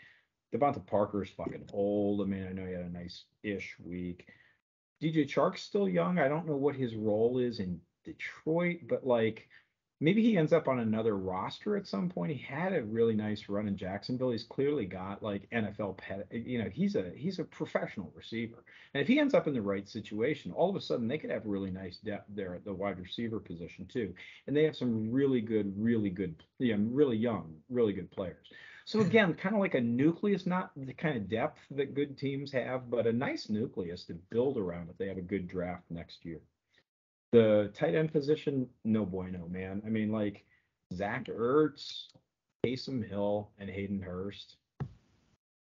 Devonta Parker is fucking old. I mean, I know he had a nice-ish week. DJ Chark's still young. I don't know what his role is in Detroit, but, like, maybe he ends up on another roster at some point. He had a really nice run in Jacksonville. He's clearly got, like, NFL he's a professional receiver. And if he ends up in the right situation, all of a sudden they could have really nice depth there at the wide receiver position too. And they have some really good, really young, really good players. So again, kind of like a nucleus, not the kind of depth that good teams have, but a nice nucleus to build around if they have a good draft next year. The tight end position, no bueno, man. I mean, like, Zach Ertz, Taysom Hill, and Hayden Hurst,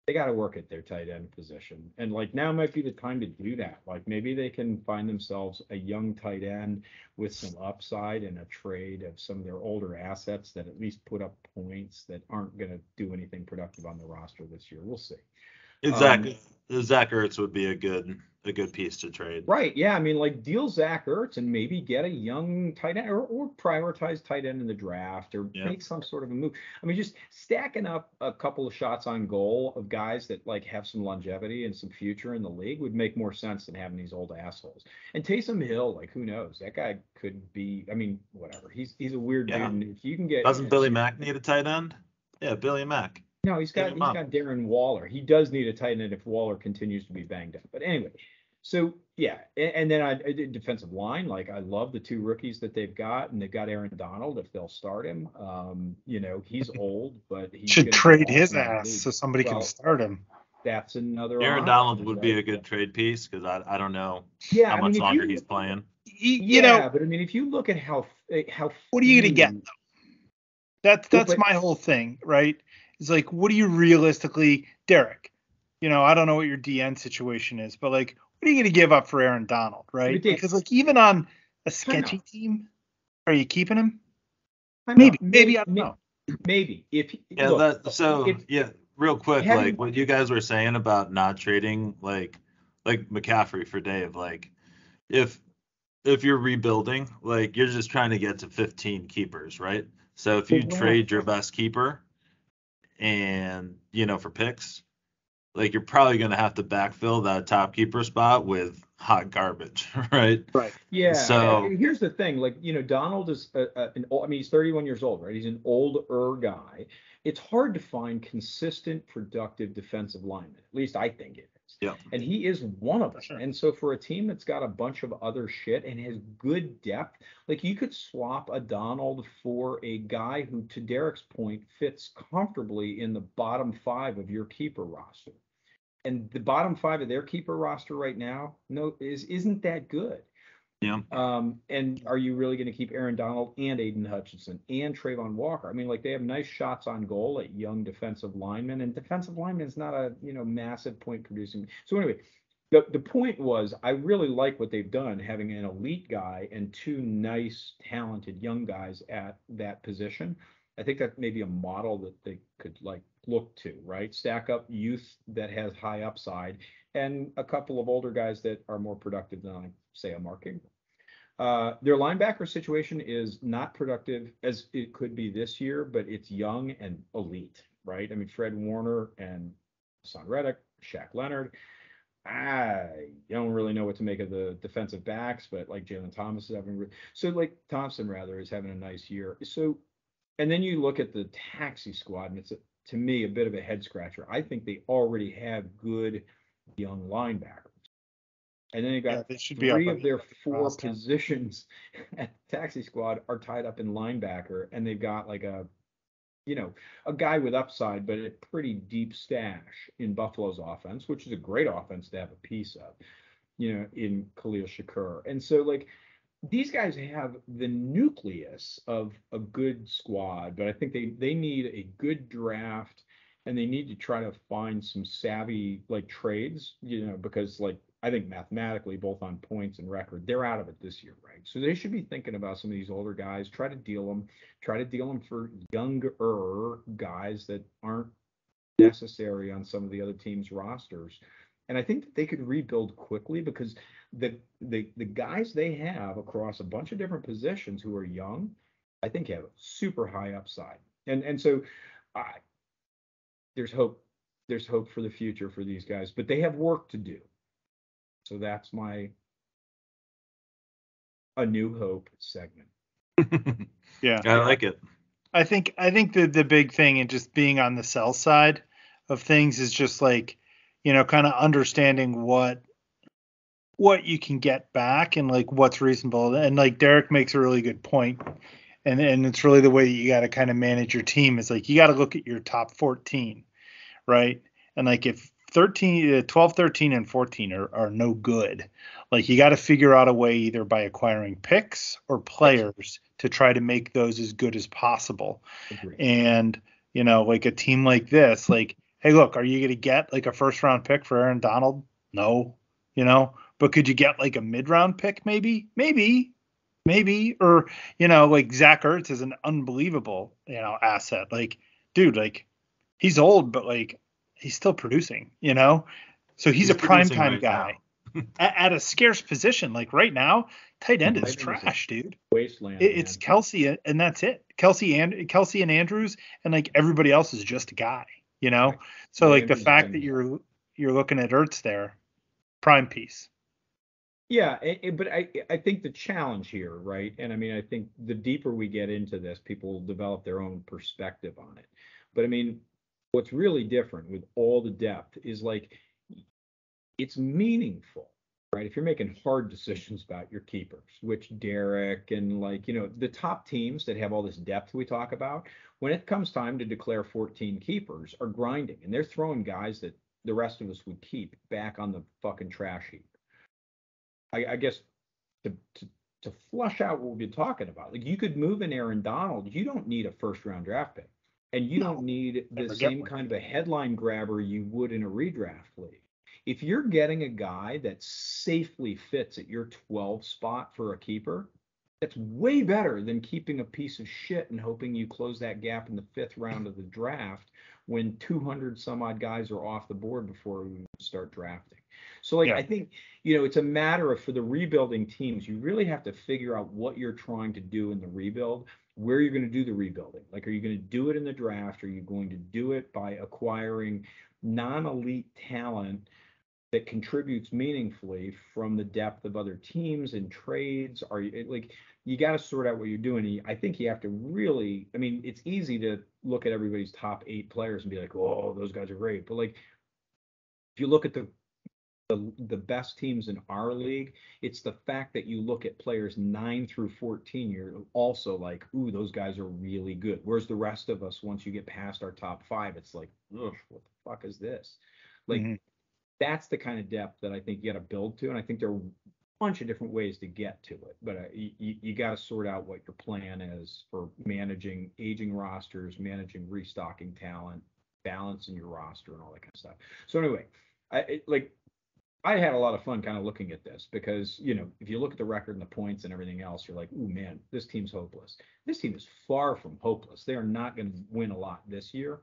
they got to work at their tight end position. And, like, now might be the time to do that. Like, maybe they can find themselves a young tight end with some upside in a trade of some of their older assets that at least put up points that aren't going to do anything productive on the roster this year. We'll see. Exactly. Zach Ertz would be a good piece to trade. Right. Yeah. I mean, like, deal Zach Ertz and maybe get a young tight end or prioritize tight end in the draft or make some sort of a move. I mean, just stacking up a couple of shots on goal of guys that, like, have some longevity and some future in the league would make more sense than having these old assholes. And Taysom Hill, like, who knows? That guy could be, I mean, whatever. He's a weird dude. And if you can get. Doesn't Billy Mack need a tight end? Yeah, Billy Mack. No, he's got Darren Waller. He does need a tight end if Waller continues to be banged up. But anyway, so yeah, and then I defensive line, like, I love the 2 rookies that they've got, and they've got Aaron Donald if they'll start him. He's old, but he should trade his ass so somebody can start him. That's another. Aaron Donald would be a good trade piece because I don't know how much longer he's playing. But I mean, if you look at how what are you gonna get though? That's my whole thing, right? It's like, what do you realistically, Derek? I don't know what your DN situation is, but, like, what are you going to give up for Aaron Donald, right? Because, like, even on a sketchy team, are you keeping him? Maybe I don't know. Maybe real quick, like what you guys were saying about not trading like McCaffrey for Dave, like if you're rebuilding, like, you're just trying to get to 15 keepers, right? So if you trade your best keeper and for picks, like you're probably going to have to backfill that top keeper spot with hot garbage, right? Right. Yeah, So and here's the thing, like, Donald is he's 31 years old, right? He's an older guy. It's hard to find consistent, productive defensive linemen. At least I think it is. yeah, And he is one of them. Sure. And so for a team that's got a bunch of other shit and has good depth, like you could swap a Donald for a guy who, to Derek's point, fits comfortably in the bottom 5 of your keeper roster. And the bottom 5 of their keeper roster right now isn't that good. yeah, And are you really going to keep Aaron Donald and Aiden Hutchinson and Trayvon Walker? I mean, like, they have nice shots on goal at young defensive linemen, and defensive lineman is not a massive point producing. So anyway, the point was, I really like what they've done, having an elite guy and 2 nice, talented young guys at that position. I think that may be a model that they could like look to, right? Stack up youth that has high upside and a couple of older guys that are more productive than, like, say, a Mark Ingram. Their linebacker situation is not productive as it could be this year, but it's young and elite, right? I mean, Fred Warner and Son Reddick, Shaq Leonard. I don't really know what to make of the defensive backs, but like Jalen Thomas is Thompson rather is having a nice year. So, and then you look at the taxi squad, and it's to me a bit of a head scratcher. I think they already have good young linebackers. And then you got They should be 3 up of their 4 roster. positions at the taxi squad are tied up in linebacker, and they've got like a guy with upside, but a pretty deep stash in Buffalo's offense, which is a great offense to have a piece of, in Khalil Shakur. And so, like, these guys have the nucleus of a good squad, but I think they need a good draft, and they need to try to find some savvy like trades, because, like, I think mathematically, both on points and record, they're out of it this year, right? So they should be thinking about some of these older guys, try to deal them for younger guys that aren't necessary on some of the other teams' rosters. And I think that they could rebuild quickly because the guys they have across a bunch of different positions who are young, I think have super high upside. And so there's hope. There's hope for the future for these guys, but they have work to do. So that's my A New Hope segment. Yeah. I like it. I think the big thing and just being on the sell side of things is just like, kind of understanding what you can get back and like what's reasonable. And like Derek makes a really good point. And it's really the way that you got to kind of manage your team is like you got to look at your top 14, right? And like if 12, 13, and 14 are no good, like you got to figure out a way either by acquiring picks or players to try to make those as good as possible. Agreed. And, like a team like this, like, hey, look, are you going to get like a first round pick for Aaron Donald? No, but could you get like a mid round pick? Maybe, or, like Zach Ertz is an unbelievable, asset. Like, dude, like he's old, but like he's still producing, so he's a primetime right guy at a scarce position. Like right now, tight end is trash, dude. Wasteland. It's Kelsey and that's it. Kelsey and Andrews, and like everybody else is just a guy, Right. So like the fact that you're looking at Ertz there, prime piece. Yeah, but I think the challenge here, right? And I mean, I think the deeper we get into this, people will develop their own perspective on it. But I mean, what's really different with all the depth is like it's meaningful, right? If you're making hard decisions about your keepers, which Derek and like, the top teams that have all this depth we talk about, when it comes time to declare 14 keepers are grinding and they're throwing guys that the rest of us would keep back on the fucking trash heap. I guess to flush out what we've been talking about, like you could move in Aaron Donald. You don't need a first round draft pick, and you don't need the same kind of a headline grabber you would in a redraft league. If you're getting a guy that safely fits at your 12 spot for a keeper, that's way better than keeping a piece of shit and hoping you close that gap in the 5th round of the draft when 200 some odd guys are off the board before we start drafting. So like, I think, it's a matter of, for the rebuilding teams, you really have to figure out what you're trying to do in the rebuild, where you're going to do the rebuilding. Like, are you going to do it in the draft? Are you going to do it by acquiring non-elite talent that contributes meaningfully from the depth of other teams and trades? Are you like, you got to sort out what you're doing. I think you have to really, I mean, it's easy to look at everybody's top 8 players and be like, oh, those guys are great. But like, if you look at the best teams in our league, it's the fact that you look at players 9 through 14, you're also like, ooh, those guys are really good. Whereas the rest of us, once you get past our top 5, it's like, ugh, what the fuck is this? Like, that's the kind of depth that I think you got to build to. And I think there are a bunch of different ways to get to it. But you got to sort out what your plan is for managing aging rosters, managing restocking talent, balancing your roster, and all that kind of stuff. So anyway, I had a lot of fun kind of looking at this because, you know, if you look at the record and the points and everything else, you're like, ooh, man, this team's hopeless. This team is far from hopeless. They are not going to win a lot this year.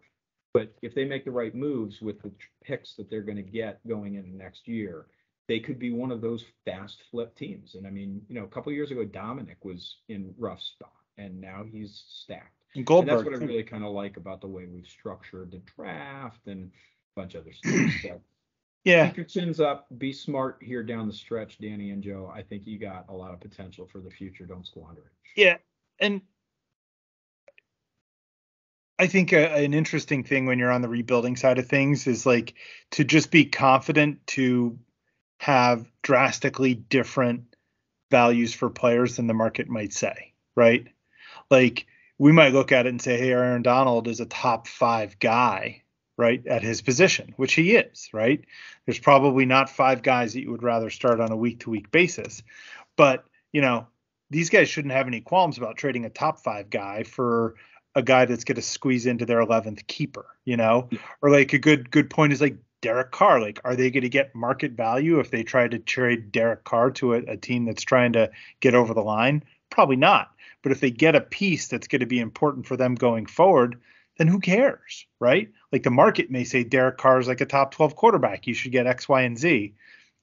But if they make the right moves with the picks that they're going to get going into next year, they could be one of those fast flip teams. And I mean, you know, a couple of years ago, Dominic was in rough spot, and now he's stacked. And Goldberg, and that's what I really kind of like about the way we've structured the draft and a bunch of other stuff. So, yeah, keep your chins up. Be smart here down the stretch, Danny and Joe. I think you got a lot of potential for the future. Don't squander it. Yeah, and I think an interesting thing when you're on the rebuilding side of things is like to just be confident to have drastically different values for players than the market might say, right? Like we might look at it and say, hey, Aaron Donald is a top 5 guy, right, at his position, which he is, right? There's probably not 5 guys that you would rather start on a week-to-week basis. But, you know, these guys shouldn't have any qualms about trading a top 5 guy for a guy that's going to squeeze into their 11th keeper, you know? Or like a good point is like Derek Carr. Like, are they going to get market value if they try to trade Derek Carr to a team that's trying to get over the line? Probably not. But if they get a piece that's going to be important for them going forward, then who cares, right? Like the market may say Derek Carr is like a top 12 quarterback. You should get X, Y, and Z.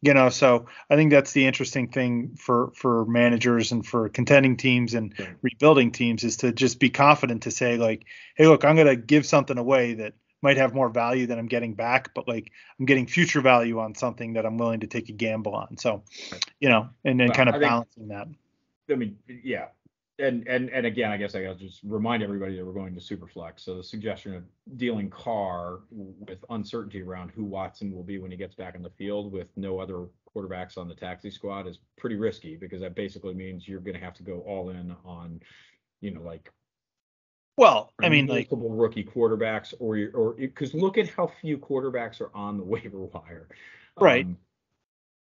You know, so I think that's the interesting thing for managers and for contending teams and rebuilding teams is to just be confident to say like, hey, look, I'm going to give something away that might have more value than I'm getting back, but like I'm getting future value on something that I'm willing to take a gamble on. So, you know, and then kind of balancing that. I mean, yeah. And again, I guess I got to just remind everybody that we're going to Superflex. So the suggestion of dealing Carr with uncertainty around who Watson will be when he gets back on the field with no other quarterbacks on the taxi squad is pretty risky because that basically means you're going to have to go all in on, you know, like, well, I mean, multiple rookie quarterbacks or because look at how few quarterbacks are on the waiver wire. Right.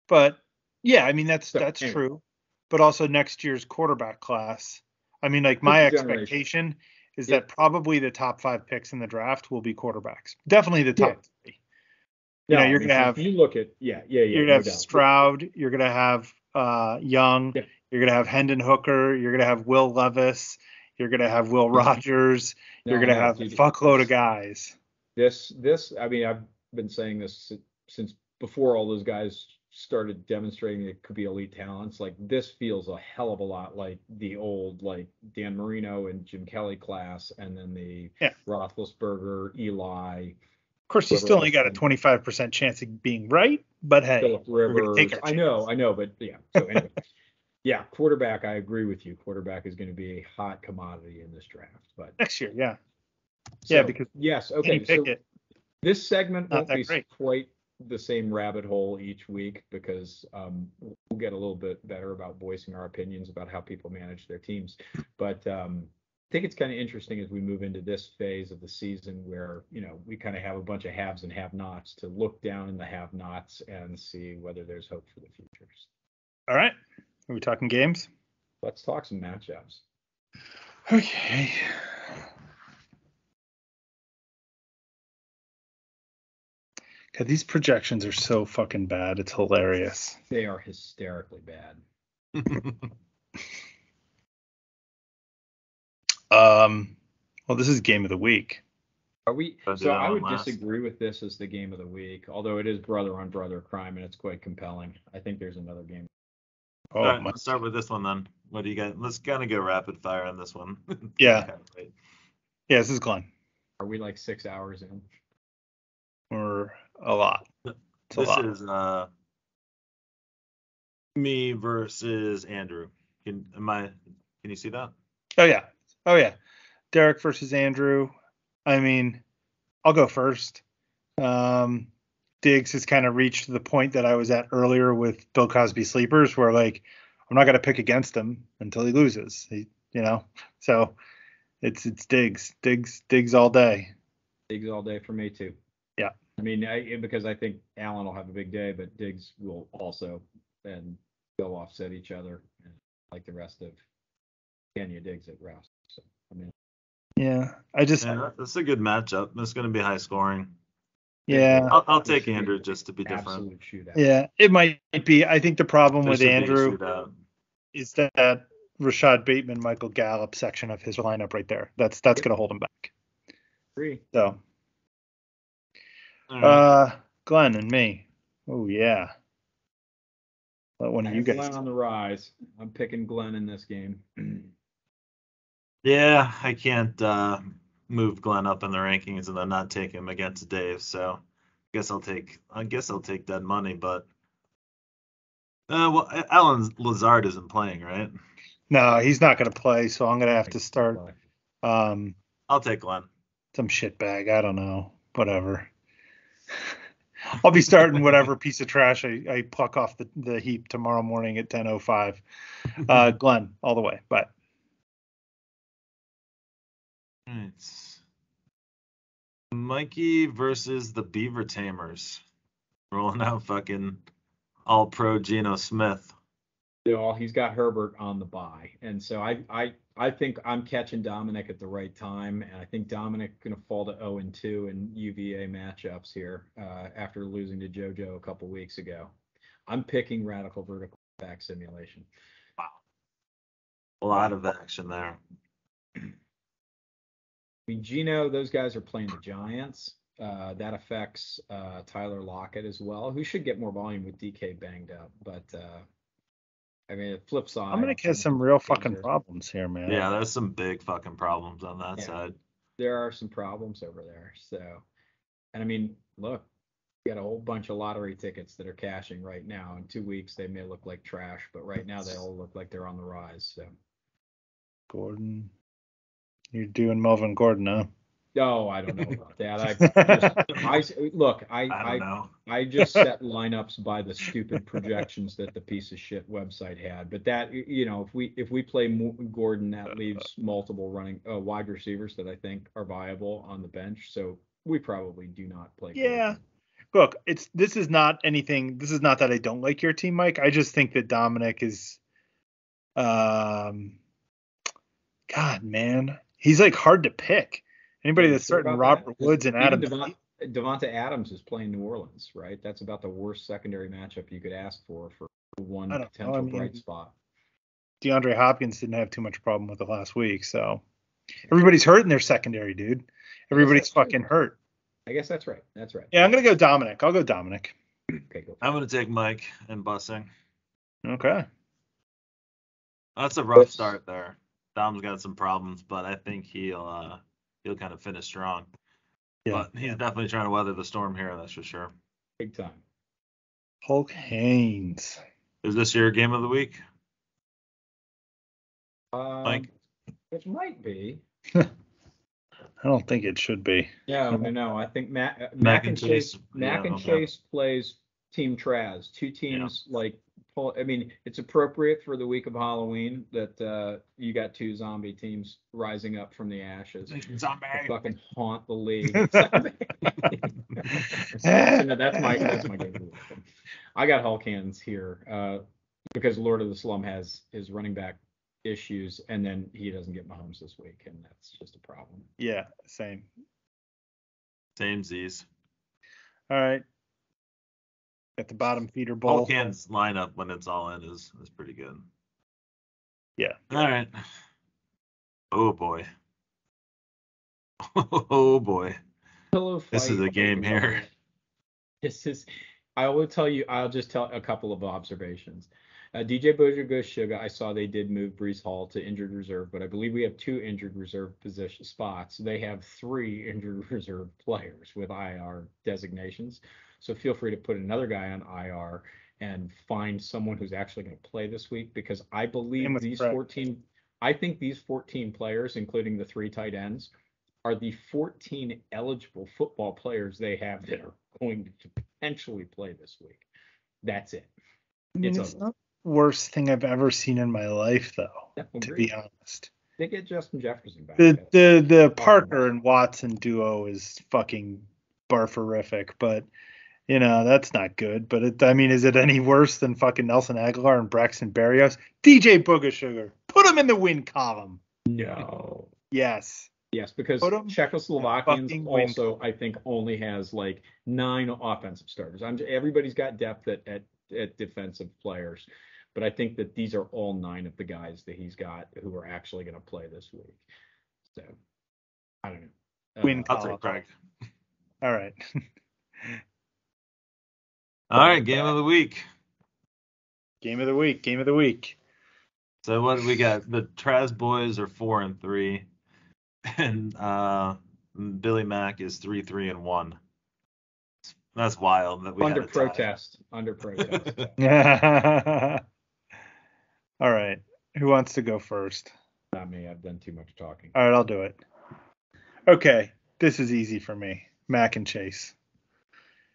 But yeah, I mean, that's anyway. true. But also next year's quarterback class. I mean, like my expectation is that probably the top 5 picks in the draft will be quarterbers. Definitely the top 3. You know, you're going to have. You look at you're going to have Stroud. You're going to have Young. Yeah. You're going to have Hendon Hooker. You're going to have Will Levis. You're going to have Will Rogers. You're going to have a fuckload of guys. This. I mean, I've been saying this since before all those guys started demonstrating it could be elite talents. Like this feels a hell of a lot like the old like Dan Marino and Jim Kelly class, and then the Roethlisberger, Eli. Of course, you still only got a 25% chance of being right, but hey, Phillip Rivers. I know, but yeah. So anyway, yeah, quarterback. I agree with you. Quarterback is going to be a hot commodity in this draft, but next year, yeah, so, yeah, because yes, okay. So this segment won't be quite the same rabbit hole each week because we'll get a little bit better about voicing our opinions about how people manage their teams. But I think it's kind of interesting as we move into this phase of the season where, you know, we kind of have a bunch of haves and have-nots to look down in the have-nots and see whether there's hope for the futures. All right. Are we talking games? Let's talk some matchups. Okay. God, these projections are so fucking bad. It's hilarious. They are hysterically bad. Well, this is game of the week. Are we? So I would disagree with this as the game of the week, although it is brother on brother crime and it's quite compelling. I think there's another game. Oh, all right, let's start with this one then. What do you got? Let's kind of go rapid fire on this one. Yeah. Yeah, this is Glenn. Are we like 6 hours in? or a lot? It's a This lot. is me versus Andrew. Can you see that? Oh yeah. Derek versus Andrew. I mean, I'll go first. Diggs has kind of reached the point that I was at earlier with Bill Cosby sleepers, where like I'm not gonna pick against him until he loses. So it's Diggs all day. Diggs all day for me too. Yeah. I mean, because I think Allen will have a big day, but Diggs will also, and they'll offset each other, like the rest of Kenya Diggs at Rouse. So I mean, Yeah. That's a good matchup. It's going to be high scoring. Yeah. I'll take Andrew just to be different. Absolute shootout. Yeah, it might be. I think the problem There with should be a Andrew shootout. is that Rashad Bateman, Michael Gallup section of his lineup right there. That's going to hold him back. Agree. So, All right. Glenn and me. Oh yeah. Let one of you Glenn guys. on the rise. I'm picking Glenn in this game. Yeah, I can't move Glenn up in the rankings and then not take him against Dave. So I guess I'll take dead money. But well, Alan Lazard isn't playing, right? No, he's not going to play, so I'm going to have to start. I'll take Glenn. Some shitbag. I don't know. Whatever. I'll be starting whatever piece of trash I pluck off the heap tomorrow morning at 10:05. Glenn, all the way. Bye. It's Mikey versus the Beaver Tamers. Rolling out fucking all-pro Geno Smith. He's got Herbert on the bye, and so I think I'm catching Dominic at the right time, and I think Dominic going to fall to 0-2 in UVA matchups here after losing to JoJo a couple weeks ago. I'm picking radical vertical back simulation. Wow, a lot of action there. I mean, Geno, those guys are playing the Giants. That affects Tyler Lockett as well, who should get more volume with DK banged up, but. I mean, it flips on. I'm gonna get some real fucking problems here, man. Yeah, there's some big fucking problems on that side. There are some problems over there. So, and I mean, look, we got a whole bunch of lottery tickets that are cashing right now. In 2 weeks, they may look like trash, but right now they all look like they're on the rise. So, Gordon, you're doing Melvin Gordon, huh? No, I don't know about that. I just set lineups by the stupid projections that the piece of shit website had. But that, if we play Gordon, that leaves multiple running wide receivers that I think are viable on the bench. So we probably do not play. Yeah. Gordon. Look, this is not that I don't like your team, Mike. I just think that Dominic is, God, man, he's like hard to pick. Anybody that's starting Robert Woods and Adam Devonta Adams is playing New Orleans, right? That's about the worst secondary matchup you could ask for one potential bright spot. DeAndre Hopkins didn't have too much problem with it last week, so everybody's hurt in their secondary, dude. Everybody's fucking hurt. I guess that's right. Yeah, I'm gonna go Dominic. I'll go Dominic. Okay, go. I'm gonna take Mike and Bussing. Okay. That's a rough start there. Dom's got some problems, but I think he'll kind of finish strong. Yeah. But he's definitely trying to weather the storm here, that's for sure. Big time. Hulk Haynes. Is this your game of the week? Mike? It might be. I don't think it should be. No. I think Mac and Chase plays Team Traz. Two teams I mean, it's appropriate for the week of Halloween that you got two zombie teams rising up from the ashes. Zombie. Fucking haunt the league. That's my game. I got Hulk hands here because Lord of the Slum has his running back issues, and then he doesn't get Mahomes this week, and that's just a problem. Yeah, same. Same Z's. All right. At the bottom feeder bowl. Hulk hands lineup when it's all in is pretty good. Yeah. All right. Oh boy. Oh boy. This is a game here. I will tell you. I'll just tell a couple of observations. DJ Bojagush, I saw they did move Brees Hall to injured reserve, but I believe we have 2 injured reserve position spots. They have 3 injured reserve players with IR designations. So feel free to put another guy on IR and find someone who's actually going to play this week, because I believe these 14, I think these 14 players, including the 3 tight ends, are the 14 eligible football players they have that are going to potentially play this week. That's it. It's not the worst thing I've ever seen in my life, though, to be honest. They get Justin Jefferson back. The Parker and Watson duo is fucking barferific, but that's not good. But is it any worse than fucking Nelson Aguilar and Braxton Berrios? DJ Booger Sugar, put him in the win column. No. Yes, because Czechoslovakians also, I think, only has like 9 offensive starters. Everybody's got depth at defensive players, but I think that these are all 9 of the guys that he's got who are actually going to play this week. So I don't know. Win I'll take Craig. All right. All right, game of the week. Game of the week. So what do we got? The Traz boys are 4-3, and Billy Mack is 3-1. That's wild. That we under had a tie. protest. Under protest. All right. Who wants to go first? Not me. I've done too much talking. All right, I'll do it. Okay, this is easy for me. Mac and Chase.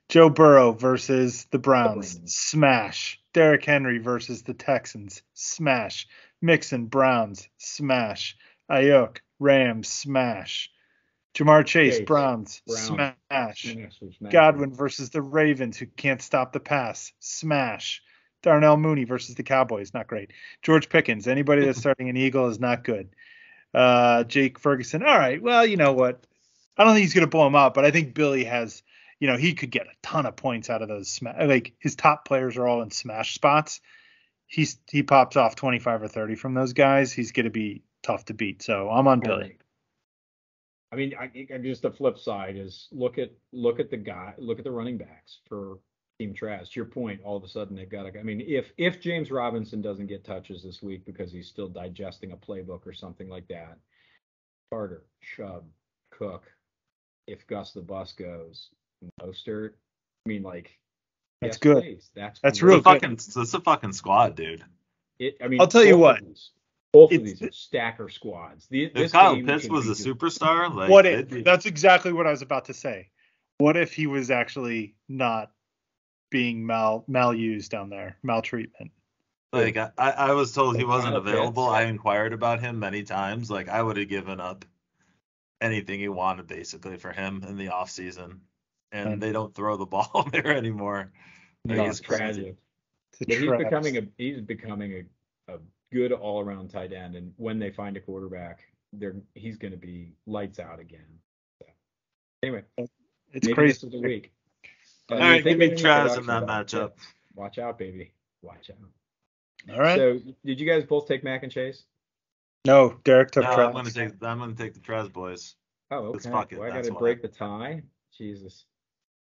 Joe Burrow versus the Browns. Smash. Derrick Henry versus the Texans. Smash. Mixon, Browns. Smash. Ayuk, Rams. Smash. Jamar Chase, Browns. Smash. Godwin versus the Ravens, who can't stop the pass. Smash. Darnell Mooney versus the Cowboys. Not great. George Pickens. Anybody that's starting an Eagle is not good. Jake Ferguson. All right. Well, you know what? I don't think he's going to blow him out, but I think Billy has, he could get a ton of points out of those. Like his top players are all in smash spots. He pops off 25 or 30 from those guys. He's going to be tough to beat. So I'm on Billy. I mean, just the flip side is look at the running backs for Team Traz. To your point, all of a sudden they've got if James Robinson doesn't get touches this week because he's still digesting a playbook or something like that, Carter, Chubb, Cook, if Gus the Bus goes, Mostert, that's good. Plays. That's real good. That's a fucking squad, dude. I'll tell you what. Both of these are stacker squads. If Kyle Pitts was a superstar, that's exactly what I was about to say. What if he was actually not being malused down there, maltreatment? Like I was told he wasn't available. I inquired about him many times. Like I would have given up anything he wanted basically for him in the off season, and they don't throw the ball there anymore. It's tragic. He's becoming a good all-around tight end, and when they find a quarterback, he's going to be lights out again. So, anyway, it's crazy. This is the week. All right, give me Traz in that matchup. Watch out, baby. Watch out. All right. So, did you guys both take Mac and Chase? No, Derek took Traz. I'm gonna take the Traz boys. Oh, okay. Well, I got to break the tie. Jesus.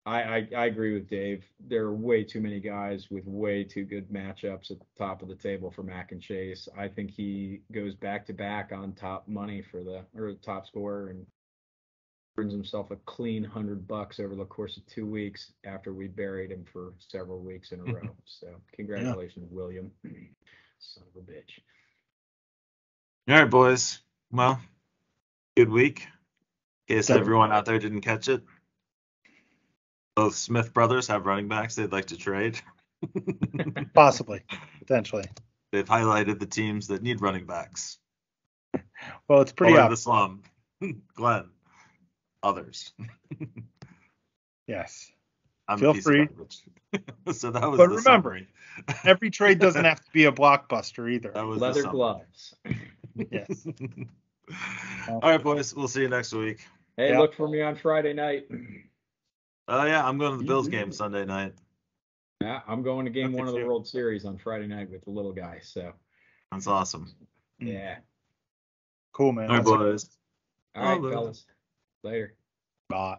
I agree with Dave. There are way too many guys with way too good matchups at the top of the table for Mac and Chase. I think he goes back to back on top money for the top scorer and brings himself a clean $100 over the course of 2 weeks after we buried him for several weeks in a row. So congratulations, William. Son of a bitch. All right, boys. Well, good week. In case everyone out there didn't catch it. Both Smith brothers have running backs they'd like to trade. Possibly. Potentially. They've highlighted the teams that need running backs. Well, it's pretty obvious. The slum. Glenn. Others. Yes. Feel free. So that was the summary. Every trade doesn't have to be a blockbuster either. That was leather gloves. Yes. All right, boys. We'll see you next week. Hey, look for me on Friday night. Oh, yeah. I'm going to the Bills game Sunday night. Yeah, I'm going to game 1 of the World Series on Friday night with the little guy. So that's awesome. Yeah. Cool, man. All right, boys. All right, fellas. Later. Bye.